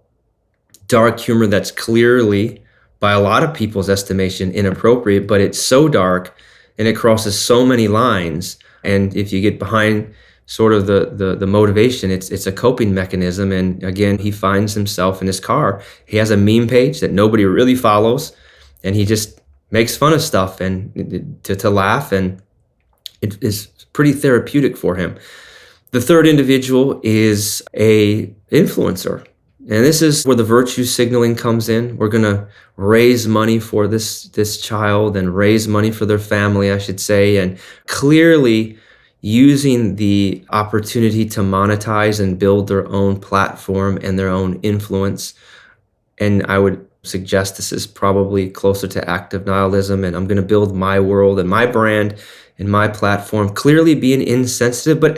dark humor that's clearly, by a lot of people's estimation, inappropriate, but it's so dark and it crosses so many lines. And if you get behind sort of the motivation, it's a coping mechanism. And again, he finds himself in his car. He has a meme page that nobody really follows, and he just makes fun of stuff and to laugh, and it is pretty therapeutic for him. The third individual is a influencer. And this is where the virtue signaling comes in. We're going to raise money for this child and raise money for their family, I should say, and clearly using the opportunity to monetize and build their own platform and their own influence. And I would suggest this is probably closer to active nihilism, and I'm going to build my world and my brand and my platform, clearly being insensitive, but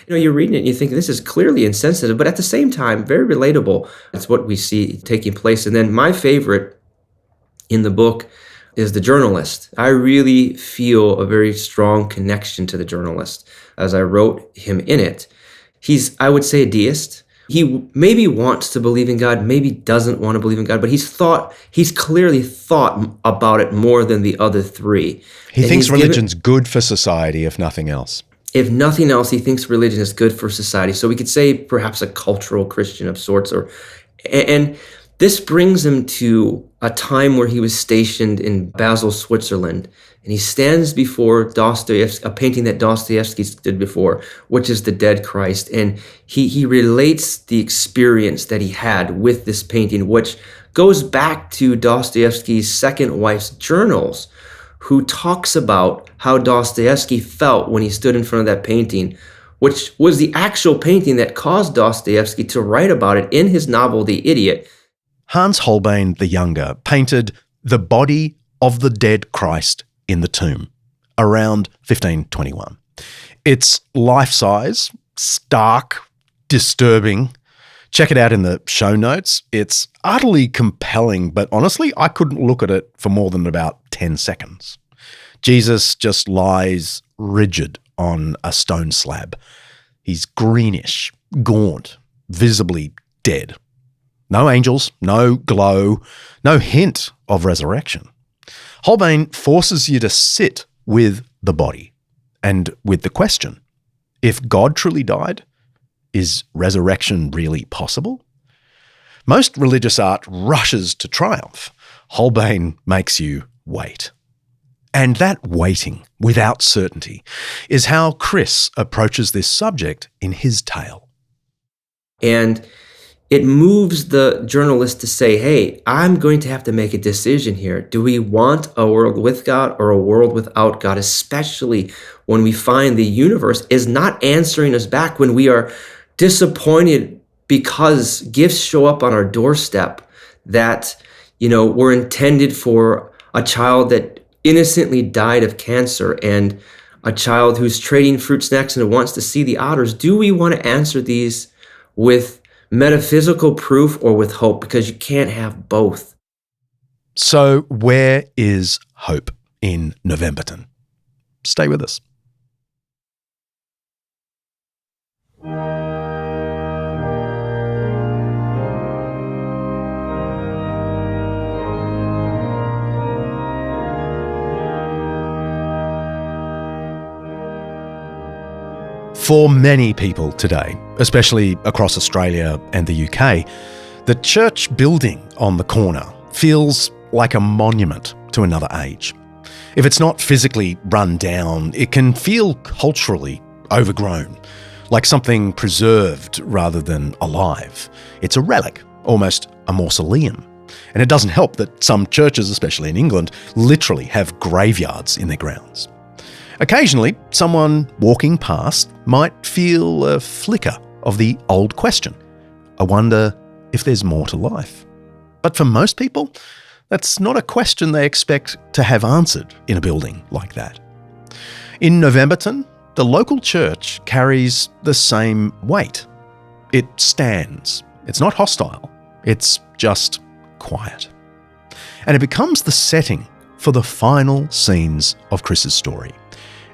you're reading it and you think this is clearly insensitive, but at the same time, very relatable. It's what we see taking place. And then my favorite in the book is the journalist. I really feel a very strong connection to the journalist as I wrote him in it. He's, I would say, a deist. He maybe wants to believe in God, maybe doesn't want to believe in God, but he's clearly thought about it more than the other three. He thinks religion's good for society, if nothing else. If nothing else, he thinks religion is good for society. So we could say perhaps a cultural Christian of sorts. And this brings him to a time where he was stationed in Basel, Switzerland. And he stands before Dostoevsky, a painting that Dostoevsky stood before, which is the Dead Christ. And he relates the experience that he had with this painting, which goes back to Dostoevsky's second wife's journals, who talks about how Dostoevsky felt when he stood in front of that painting, which was the actual painting that caused Dostoevsky to write about it in his novel, The Idiot. Hans Holbein the Younger painted the body of the dead Christ in the tomb around 1521. It's life-size, stark, disturbing. Check it out in the show notes. It's utterly compelling, but honestly, I couldn't look at it for more than about 10 seconds. Jesus just lies rigid on a stone slab. He's greenish, gaunt, visibly dead. No angels, no glow, no hint of resurrection. Holbein forces you to sit with the body and with the question, if God truly died, is resurrection really possible? Most religious art rushes to triumph. Holbein makes you wait. And that waiting without certainty is how Chris approaches this subject in his tale. And it moves the journalist to say, hey, I'm going to have to make a decision here. Do we want a world with God or a world without God, especially when we find the universe is not answering us back, when we are disappointed because gifts show up on our doorstep that, were intended for a child that innocently died of cancer and a child who's trading fruit snacks and wants to see the otters. Do we want to answer these with metaphysical proof or with hope? Because you can't have both. So where is hope in Novemberton? Stay with us. For many people today, especially across Australia and the UK, the church building on the corner feels like a monument to another age. If it's not physically run down, it can feel culturally overgrown, like something preserved rather than alive. It's a relic, almost a mausoleum. And it doesn't help that some churches, especially in England, literally have graveyards in their grounds. Occasionally, someone walking past might feel a flicker of the old question. I wonder if there's more to life. But for most people, that's not a question they expect to have answered in a building like that. In Novemberton, the local church carries the same weight. It stands. It's not hostile. It's just quiet. And it becomes the setting for the final scenes of Chris's story.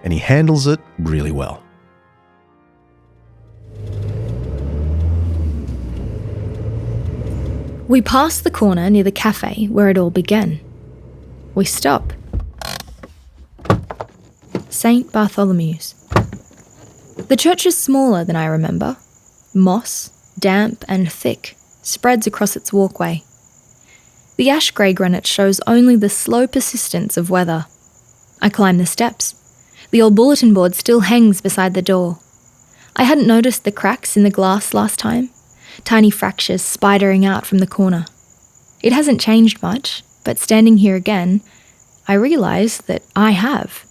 And he handles it really well. We pass the corner near the cafe where it all began. We stop. St. Bartholomew's. The church is smaller than I remember. Moss, damp and thick, spreads across its walkway. The ash-grey granite shows only the slow persistence of weather. I climb the steps. The old bulletin board still hangs beside the door. I hadn't noticed the cracks in the glass last time, tiny fractures spidering out from the corner. It hasn't changed much, but standing here again, I realise that I have.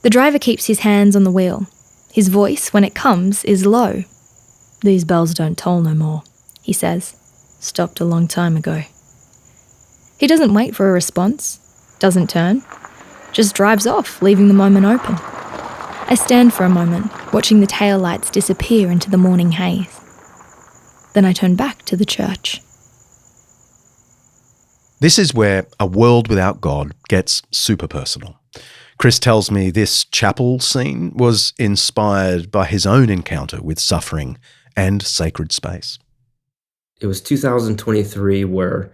The driver keeps his hands on the wheel. His voice, when it comes, is low. "These bells don't toll no more," he says. "Stopped a long time ago." He doesn't wait for a response, doesn't turn, just drives off, leaving the moment open. I stand for a moment, watching the taillights disappear into the morning haze. Then I turn back to the church. This is where a world without God gets super personal. Chris tells me this chapel scene was inspired by his own encounter with suffering and sacred space. It was 2023 where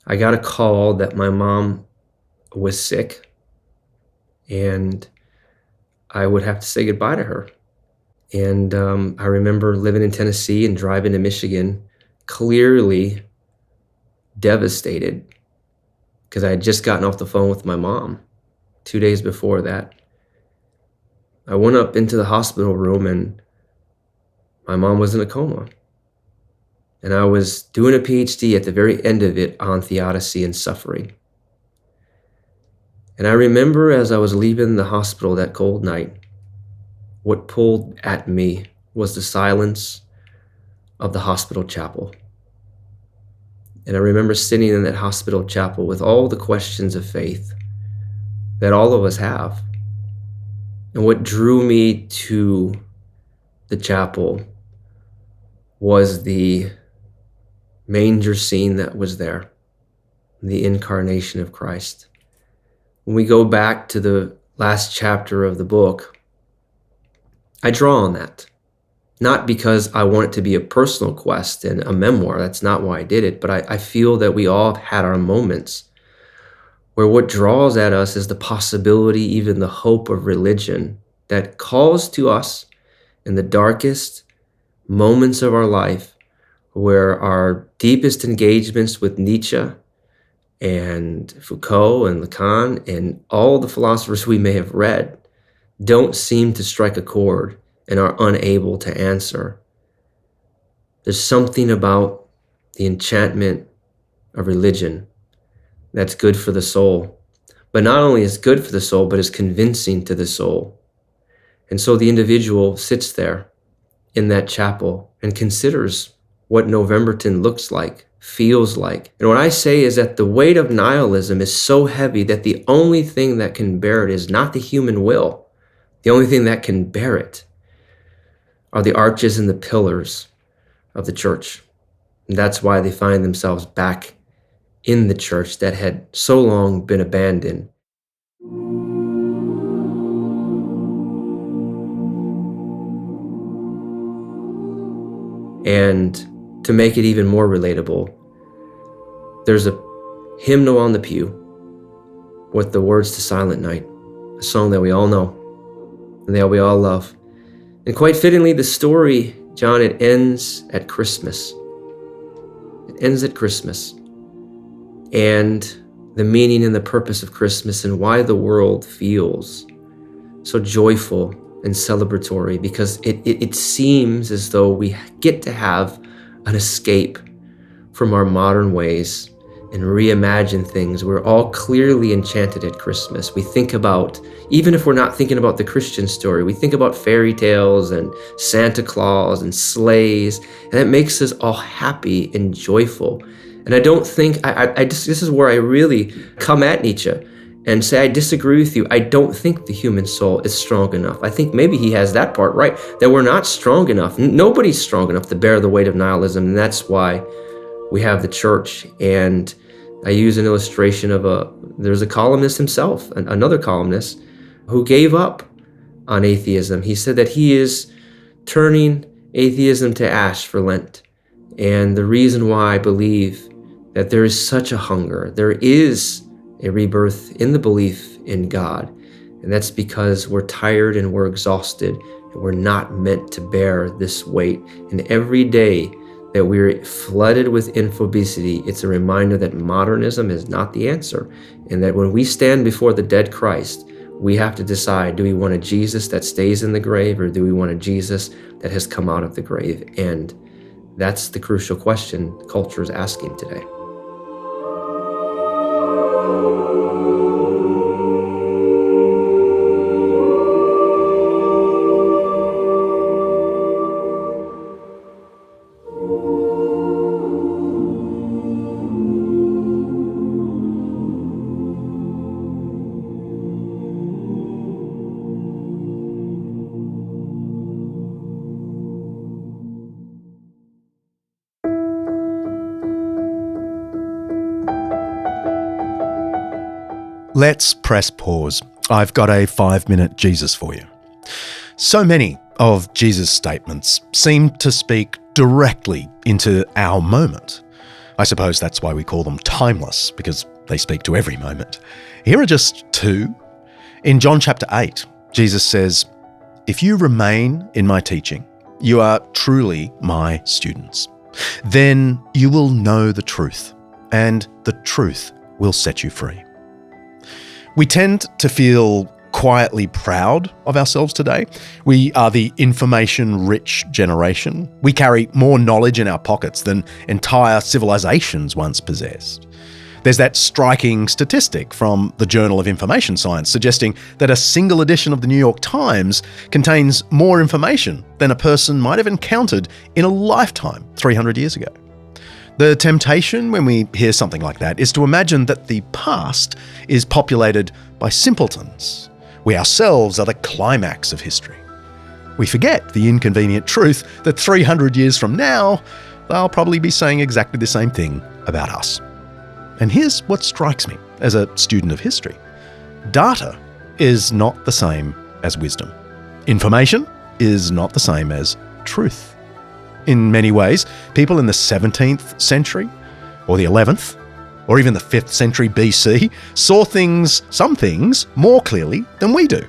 I got a call that my mom was sick and I would have to say goodbye to her. And I remember living in Tennessee and driving to Michigan, clearly devastated because I had just gotten off the phone with my mom 2 days before that. I went up into the hospital room and my mom was in a coma. And I was doing a PhD at the very end of it on theodicy and suffering. And I remember as I was leaving the hospital that cold night, what pulled at me was the silence of the hospital chapel. And I remember sitting in that hospital chapel with all the questions of faith that all of us have. And what drew me to the chapel was the manger scene that was there, the incarnation of Christ. When we go back to the last chapter of the book, I draw on that. Not because I want it to be a personal quest and a memoir, that's not why I did it, but I feel that we all have had our moments where what draws at us is the possibility, even the hope of religion that calls to us in the darkest moments of our life, where our deepest engagements with Nietzsche and Foucault and Lacan and all the philosophers we may have read don't seem to strike a chord and are unable to answer. There's something about the enchantment of religion that's good for the soul. But not only is good for the soul, but is convincing to the soul. And so the individual sits there in that chapel and considers what Novemberton looks like, feels like. And what I say is that the weight of nihilism is so heavy that the only thing that can bear it is not the human will. The only thing that can bear it are the arches and the pillars of the church. And that's why they find themselves back in the church that had so long been abandoned. And to make it even more relatable, there's a hymnal on the pew with the words to Silent Night, a song that we all know and that we all love. And quite fittingly, the story, John, it ends at Christmas. It ends at Christmas. And the meaning and the purpose of Christmas and why the world feels so joyful and celebratory, because it seems as though we get to have an escape from our modern ways and reimagine things. We're all clearly enchanted at Christmas. We think about, even if we're not thinking about the Christian story, we think about fairy tales and Santa Claus and sleighs, and that makes us all happy and joyful. And I don't think, this is where I really come at Nietzsche and say, I disagree with you. I don't think the human soul is strong enough. I think maybe he has that part right, that we're not strong enough. Nobody's strong enough to bear the weight of nihilism, and that's why we have the church. And I use an illustration of there's a columnist himself, another columnist, who gave up on atheism. He said that he is turning atheism to ash for Lent. And the reason why I believe that there is such a hunger, there is a rebirth in the belief in God. And that's because we're tired and we're exhausted and we're not meant to bear this weight. And every day that we're flooded with infobesity, it's a reminder that modernism is not the answer. And that when we stand before the dead Christ, we have to decide, do we want a Jesus that stays in the grave, or do we want a Jesus that has come out of the grave? And that's the crucial question culture is asking today. Let's press pause. I've got a 5-minute Jesus for you. So many of Jesus' statements seem to speak directly into our moment. I suppose that's why we call them timeless, because they speak to every moment. Here are just two. In John chapter 8, Jesus says, "If you remain in my teaching, you are truly my students. Then you will know the truth, and the truth will set you free." We tend to feel quietly proud of ourselves today. We are the information-rich generation. We carry more knowledge in our pockets than entire civilizations once possessed. There's that striking statistic from the Journal of Information Science suggesting that a single edition of the New York Times contains more information than a person might have encountered in a lifetime 300 years ago. The temptation when we hear something like that is to imagine that the past is populated by simpletons. We ourselves are the climax of history. We forget the inconvenient truth that 300 years from now, they'll probably be saying exactly the same thing about us. And here's what strikes me as a student of history. Data is not the same as wisdom. Information is not the same as truth. In many ways, people in the 17th century, or the 11th, or even the 5th century BC, saw some things more clearly than we do.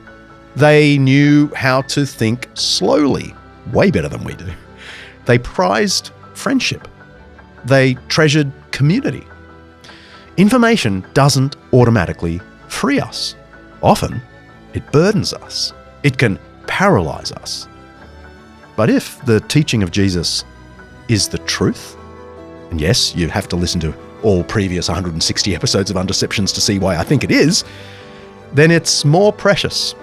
They knew how to think slowly, way better than we do. They prized friendship. They treasured community. Information doesn't automatically free us. Often, it burdens us. It can paralyze us. But if the teaching of Jesus is the truth, and yes, you have to listen to all previous 160 episodes of Undeceptions to see why I think it is, then it's more precious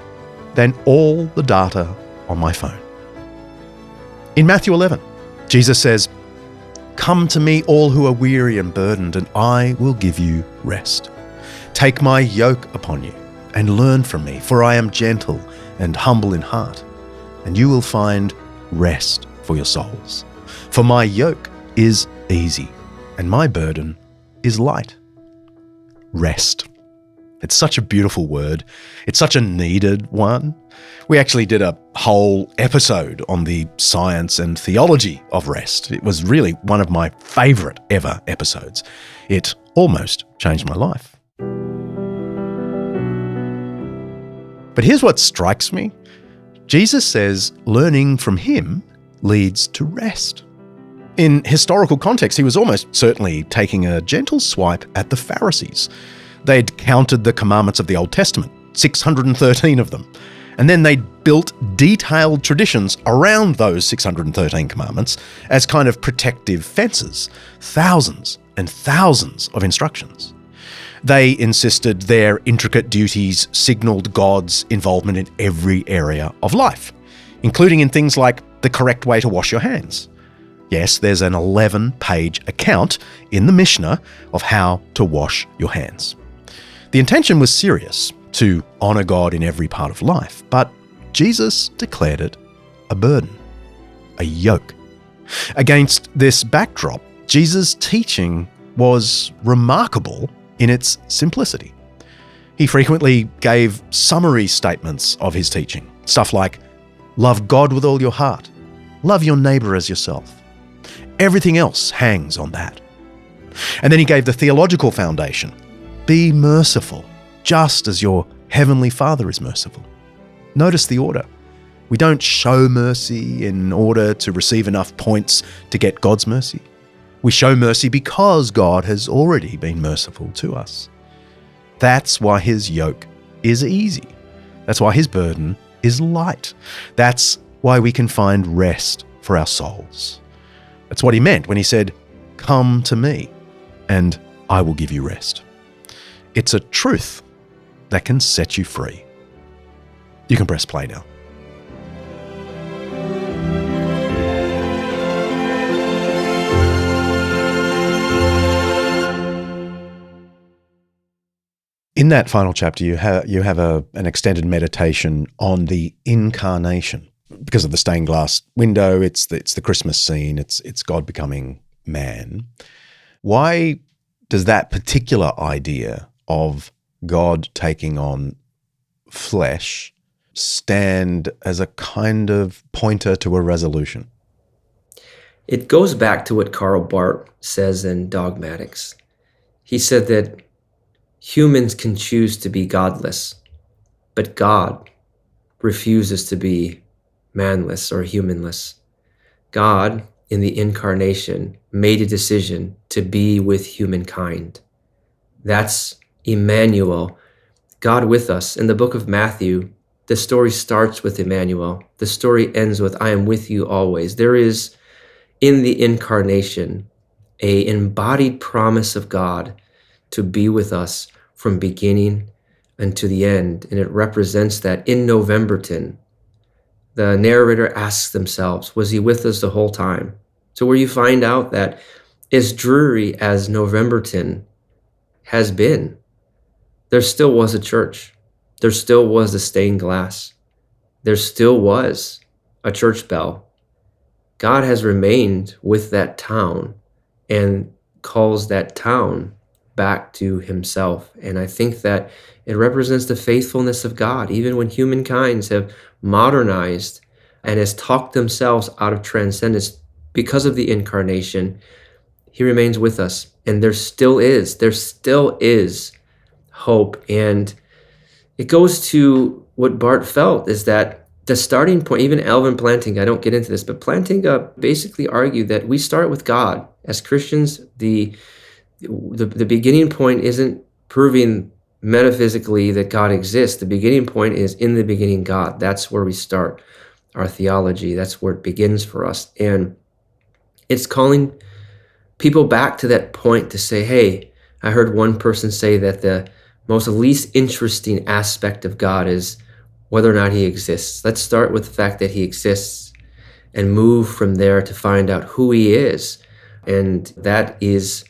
than all the data on my phone. In Matthew 11, Jesus says, "Come to me all who are weary and burdened, and I will give you rest. Take my yoke upon you and learn from me, for I am gentle and humble in heart, and you will find rest for your souls. For my yoke is easy and my burden is light." Rest. It's such a beautiful word. It's such a needed one. We actually did a whole episode on the science and theology of rest. It was really one of my favourite ever episodes. It almost changed my life. But here's what strikes me. Jesus says learning from him leads to rest. In historical context, he was almost certainly taking a gentle swipe at the Pharisees. They'd counted the commandments of the Old Testament, 613 of them, and then they'd built detailed traditions around those 613 commandments as kind of protective fences, thousands and thousands of instructions. They insisted their intricate duties signalled God's involvement in every area of life, including in things like the correct way to wash your hands. Yes, there's an 11-page account in the Mishnah of how to wash your hands. The intention was serious, to honour God in every part of life, but Jesus declared it a burden, a yoke. Against this backdrop, Jesus' teaching was remarkable in its simplicity. He frequently gave summary statements of his teaching, stuff like, love God with all your heart, love your neighbour as yourself. Everything else hangs on that. And then he gave the theological foundation, be merciful, just as your heavenly Father is merciful. Notice the order. We don't show mercy in order to receive enough points to get God's mercy. We show mercy because God has already been merciful to us. That's why his yoke is easy. That's why his burden is light. That's why we can find rest for our souls. That's what he meant when he said, "Come to me, and I will give you rest." It's a truth that can set you free. You can press play now. In that final chapter, you have an extended meditation on the incarnation. Because of the stained glass window, it's the Christmas scene, it's God becoming man. Why does that particular idea of God taking on flesh stand as a kind of pointer to a resolution? It goes back to what Karl Barth says in Dogmatics. He said that humans can choose to be godless, but God refuses to be manless or humanless. God, in the incarnation, made a decision to be with humankind. That's Emmanuel, God with us. In the book of Matthew, the story starts with Emmanuel. The story ends with, I am with you always. There is, in the incarnation, an embodied promise of God to be with us from beginning and to the end. And it represents that in Novemberton, the narrator asks themselves, was he with us the whole time? So where you find out that as dreary as Novemberton has been, there still was a church. There still was the stained glass. There still was a church bell. God has remained with that town and calls that town back to himself. And I think that it represents the faithfulness of God, even when humankind have modernized and has talked themselves out of transcendence because of the incarnation. He remains with us, and there still is hope. And it goes to what Barth felt, is that the starting point, even Alvin Plantinga, I don't get into this, but Plantinga basically argued that we start with God. As Christians, the beginning point isn't proving metaphysically that God exists. The beginning point is in the beginning God. That's where we start our theology. That's where it begins for us. And it's calling people back to that point to say, hey, I heard one person say that the most least interesting aspect of God is whether or not he exists. Let's start with the fact that he exists and move from there to find out who he is. And that is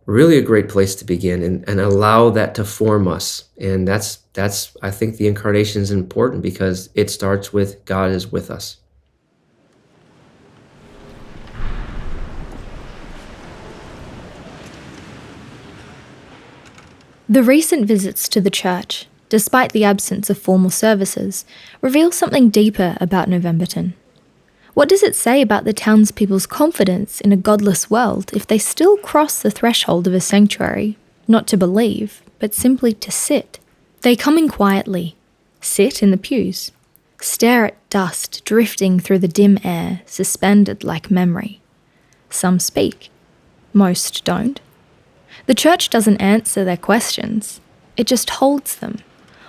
really a great place to begin, and allow that to form us. And that's I think the incarnation is important because it starts with God is with us. The recent visits to the church, despite the absence of formal services, reveal something deeper about Novemberton. What does it say about the townspeople's confidence in a godless world if they still cross the threshold of a sanctuary, not to believe, but simply to sit? They come in quietly, sit in the pews, stare at dust drifting through the dim air, suspended like memory. Some speak, most don't. The church doesn't answer their questions, it just holds them,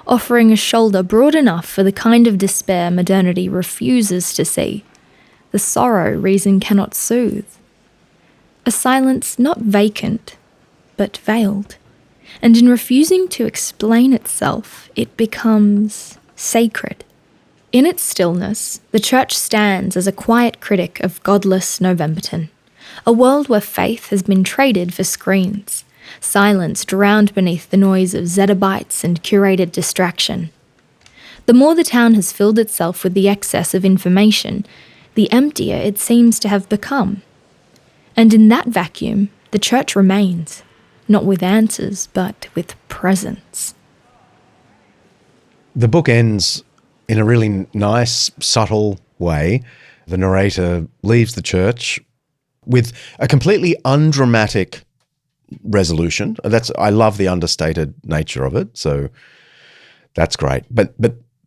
offering a shoulder broad enough for the kind of despair modernity refuses to see, the sorrow reason cannot soothe. A silence not vacant, but veiled, and in refusing to explain itself, it becomes sacred. In its stillness, the church stands as a quiet critic of godless Novemberton, a world where faith has been traded for screens, silence drowned beneath the noise of zettabytes and curated distraction. The more the town has filled itself with the excess of information, the emptier it seems to have become. And in that vacuum, the church remains, not with answers, but with presence. The book ends in a really nice, subtle way. The narrator leaves the church with a completely undramatic resolution. I love the understated nature of it, so that's great. But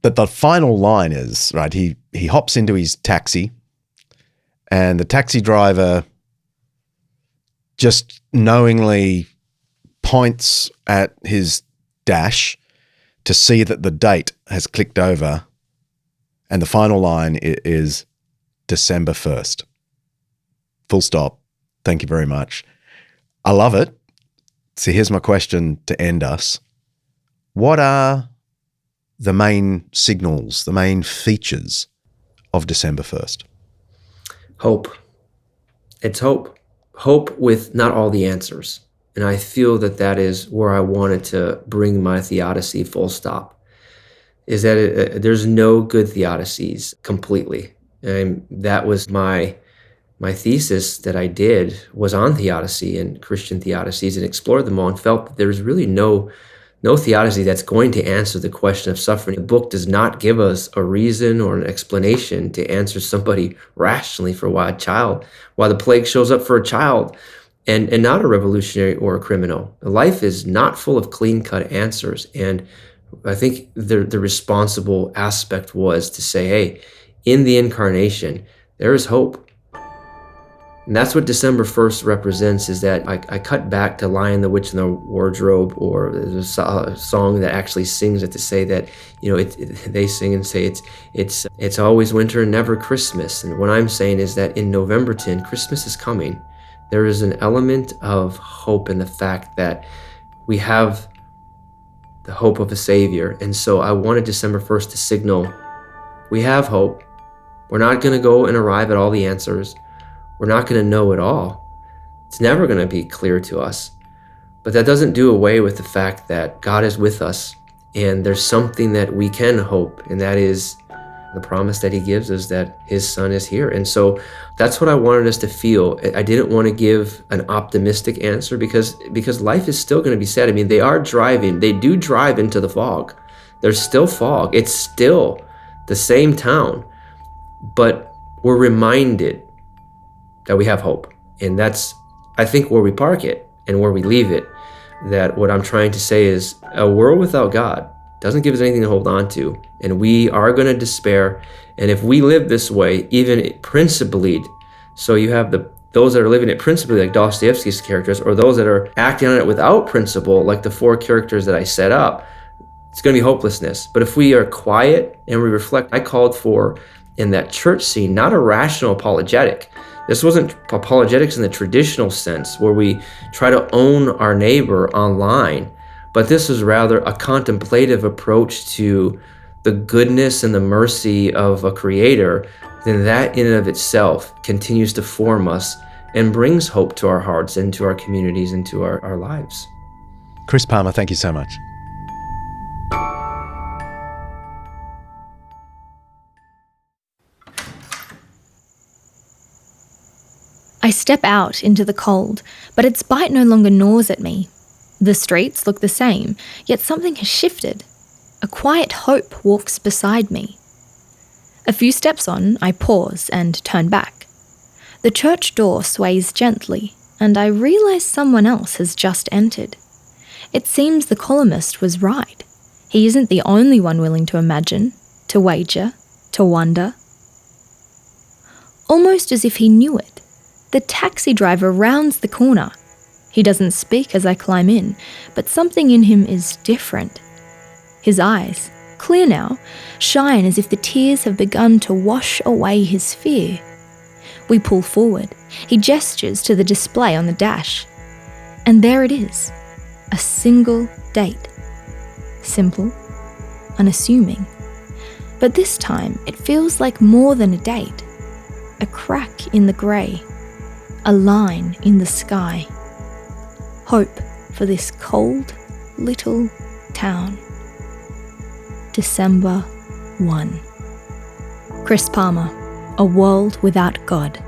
the final line is, right, he hops into his taxi, and the taxi driver just knowingly points at his dash to see that the date has clicked over, and the final line is December 1st. Full stop. Thank you very much. I love it. So here's my question to end us. What are the main signals, the main features of December 1st? Hope. It's hope. Hope with not all the answers. And I feel that is where I wanted to bring my theodicy full stop, is that there's no good theodicies completely. And that was my thesis that I did was on theodicy and Christian theodicies, and explored them all and felt that there's really no no theodicy that's going to answer the question of suffering. The book does not give us a reason or an explanation to answer somebody rationally for why the plague shows up for a child and not a revolutionary or a criminal. Life is not full of clean-cut answers. And I think the responsible aspect was to say, hey, in the incarnation, there is hope. And that's what December 1st represents, is that I cut back to Lion, the Witch, and the Wardrobe, or there's a song that actually sings it to say that, they sing and say it's always winter and never Christmas. And what I'm saying is that in November 10, Christmas is coming. There is an element of hope in the fact that we have the hope of a Savior. And so I wanted December 1st to signal we have hope. We're not going to go and arrive at all the answers. We're not going to know it all. It's never going to be clear to us. But that doesn't do away with the fact that God is with us, and there's something that we can hope, and that is the promise that he gives us that his son is here. And so that's what I wanted us to feel. I didn't want to give an optimistic answer because life is still going to be sad. I mean, they do drive into the fog. There's still fog. It's still the same town, but we're reminded that we have hope. And that's, I think, where we park it and where we leave it. That what I'm trying to say is a world without God doesn't give us anything to hold on to. And we are going to despair. And if we live this way, even principled, so you have those that are living it principally, like Dostoevsky's characters, or those that are acting on it without principle, like the four characters that I set up, it's going to be hopelessness. But if we are quiet and we reflect, I called for, in that church scene, not a rational apologetic. This wasn't apologetics in the traditional sense where we try to own our neighbor online, but this is rather a contemplative approach to the goodness and the mercy of a creator. Then that in and of itself continues to form us and brings hope to our hearts and to our communities and to our lives. Chris Palmer, thank you so much. I step out into the cold, but its bite no longer gnaws at me. The streets look the same, yet something has shifted. A quiet hope walks beside me. A few steps on, I pause and turn back. The church door sways gently, and I realise someone else has just entered. It seems the columnist was right. He isn't the only one willing to imagine, to wager, to wonder. Almost as if he knew it, the taxi driver rounds the corner. He doesn't speak as I climb in, but something in him is different. His eyes, clear now, shine as if the tears have begun to wash away his fear. We pull forward. He gestures to the display on the dash. And there it is, a single date. Simple, unassuming. But this time it feels like more than a date. A crack in the grey. A line in the sky. Hope for this cold little town. December 1. Chris Palmer, A World Without God.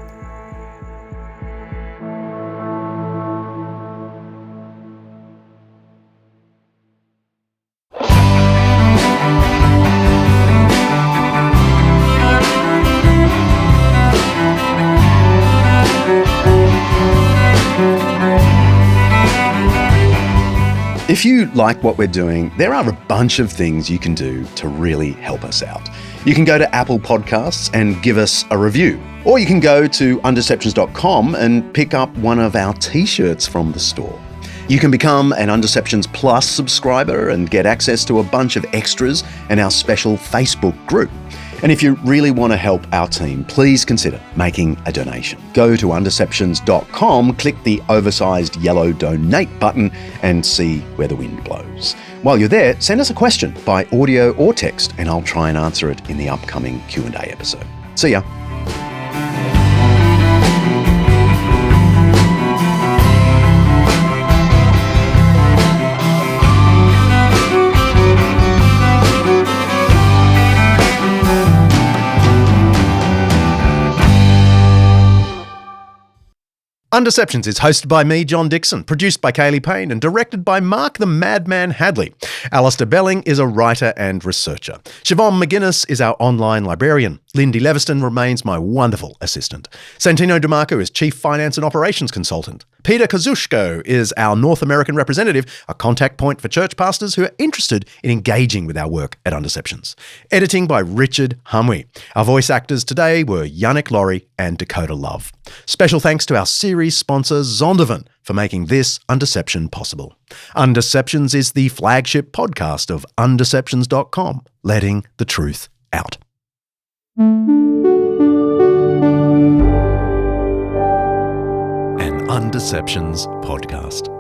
If you like what we're doing, there are a bunch of things you can do to really help us out. You can go to Apple Podcasts and give us a review. Or you can go to undeceptions.com and pick up one of our t-shirts from the store. You can become an Undeceptions Plus subscriber and get access to a bunch of extras and our special Facebook group. And if you really want to help our team, please consider making a donation. Go to undeceptions.com, click the oversized yellow donate button and see where the wind blows. While you're there, send us a question by audio or text and I'll try and answer it in the upcoming Q&A episode. See ya. Undeceptions is hosted by me, John Dickson, produced by Kaley Payne, and directed by Mark the Madman Hadley. Alasdair Belling is a writer and researcher. Siobhan McGuiness is our online librarian. Lyndie Leviston remains my wonderful assistant. Santino Dimarco is Chief Finance and Operations Consultant. Peter Kozushko is our North American representative, a contact point for church pastors who are interested in engaging with our work at Undeceptions. Editing by Richard Humwe. Our voice actors today were Yannick Laurie and Dakota Love. Special thanks to our series sponsor Zondervan for making this Undeception possible. Undeceptions is the flagship podcast of undeceptions.com, letting the truth out. An Undeceptions podcast.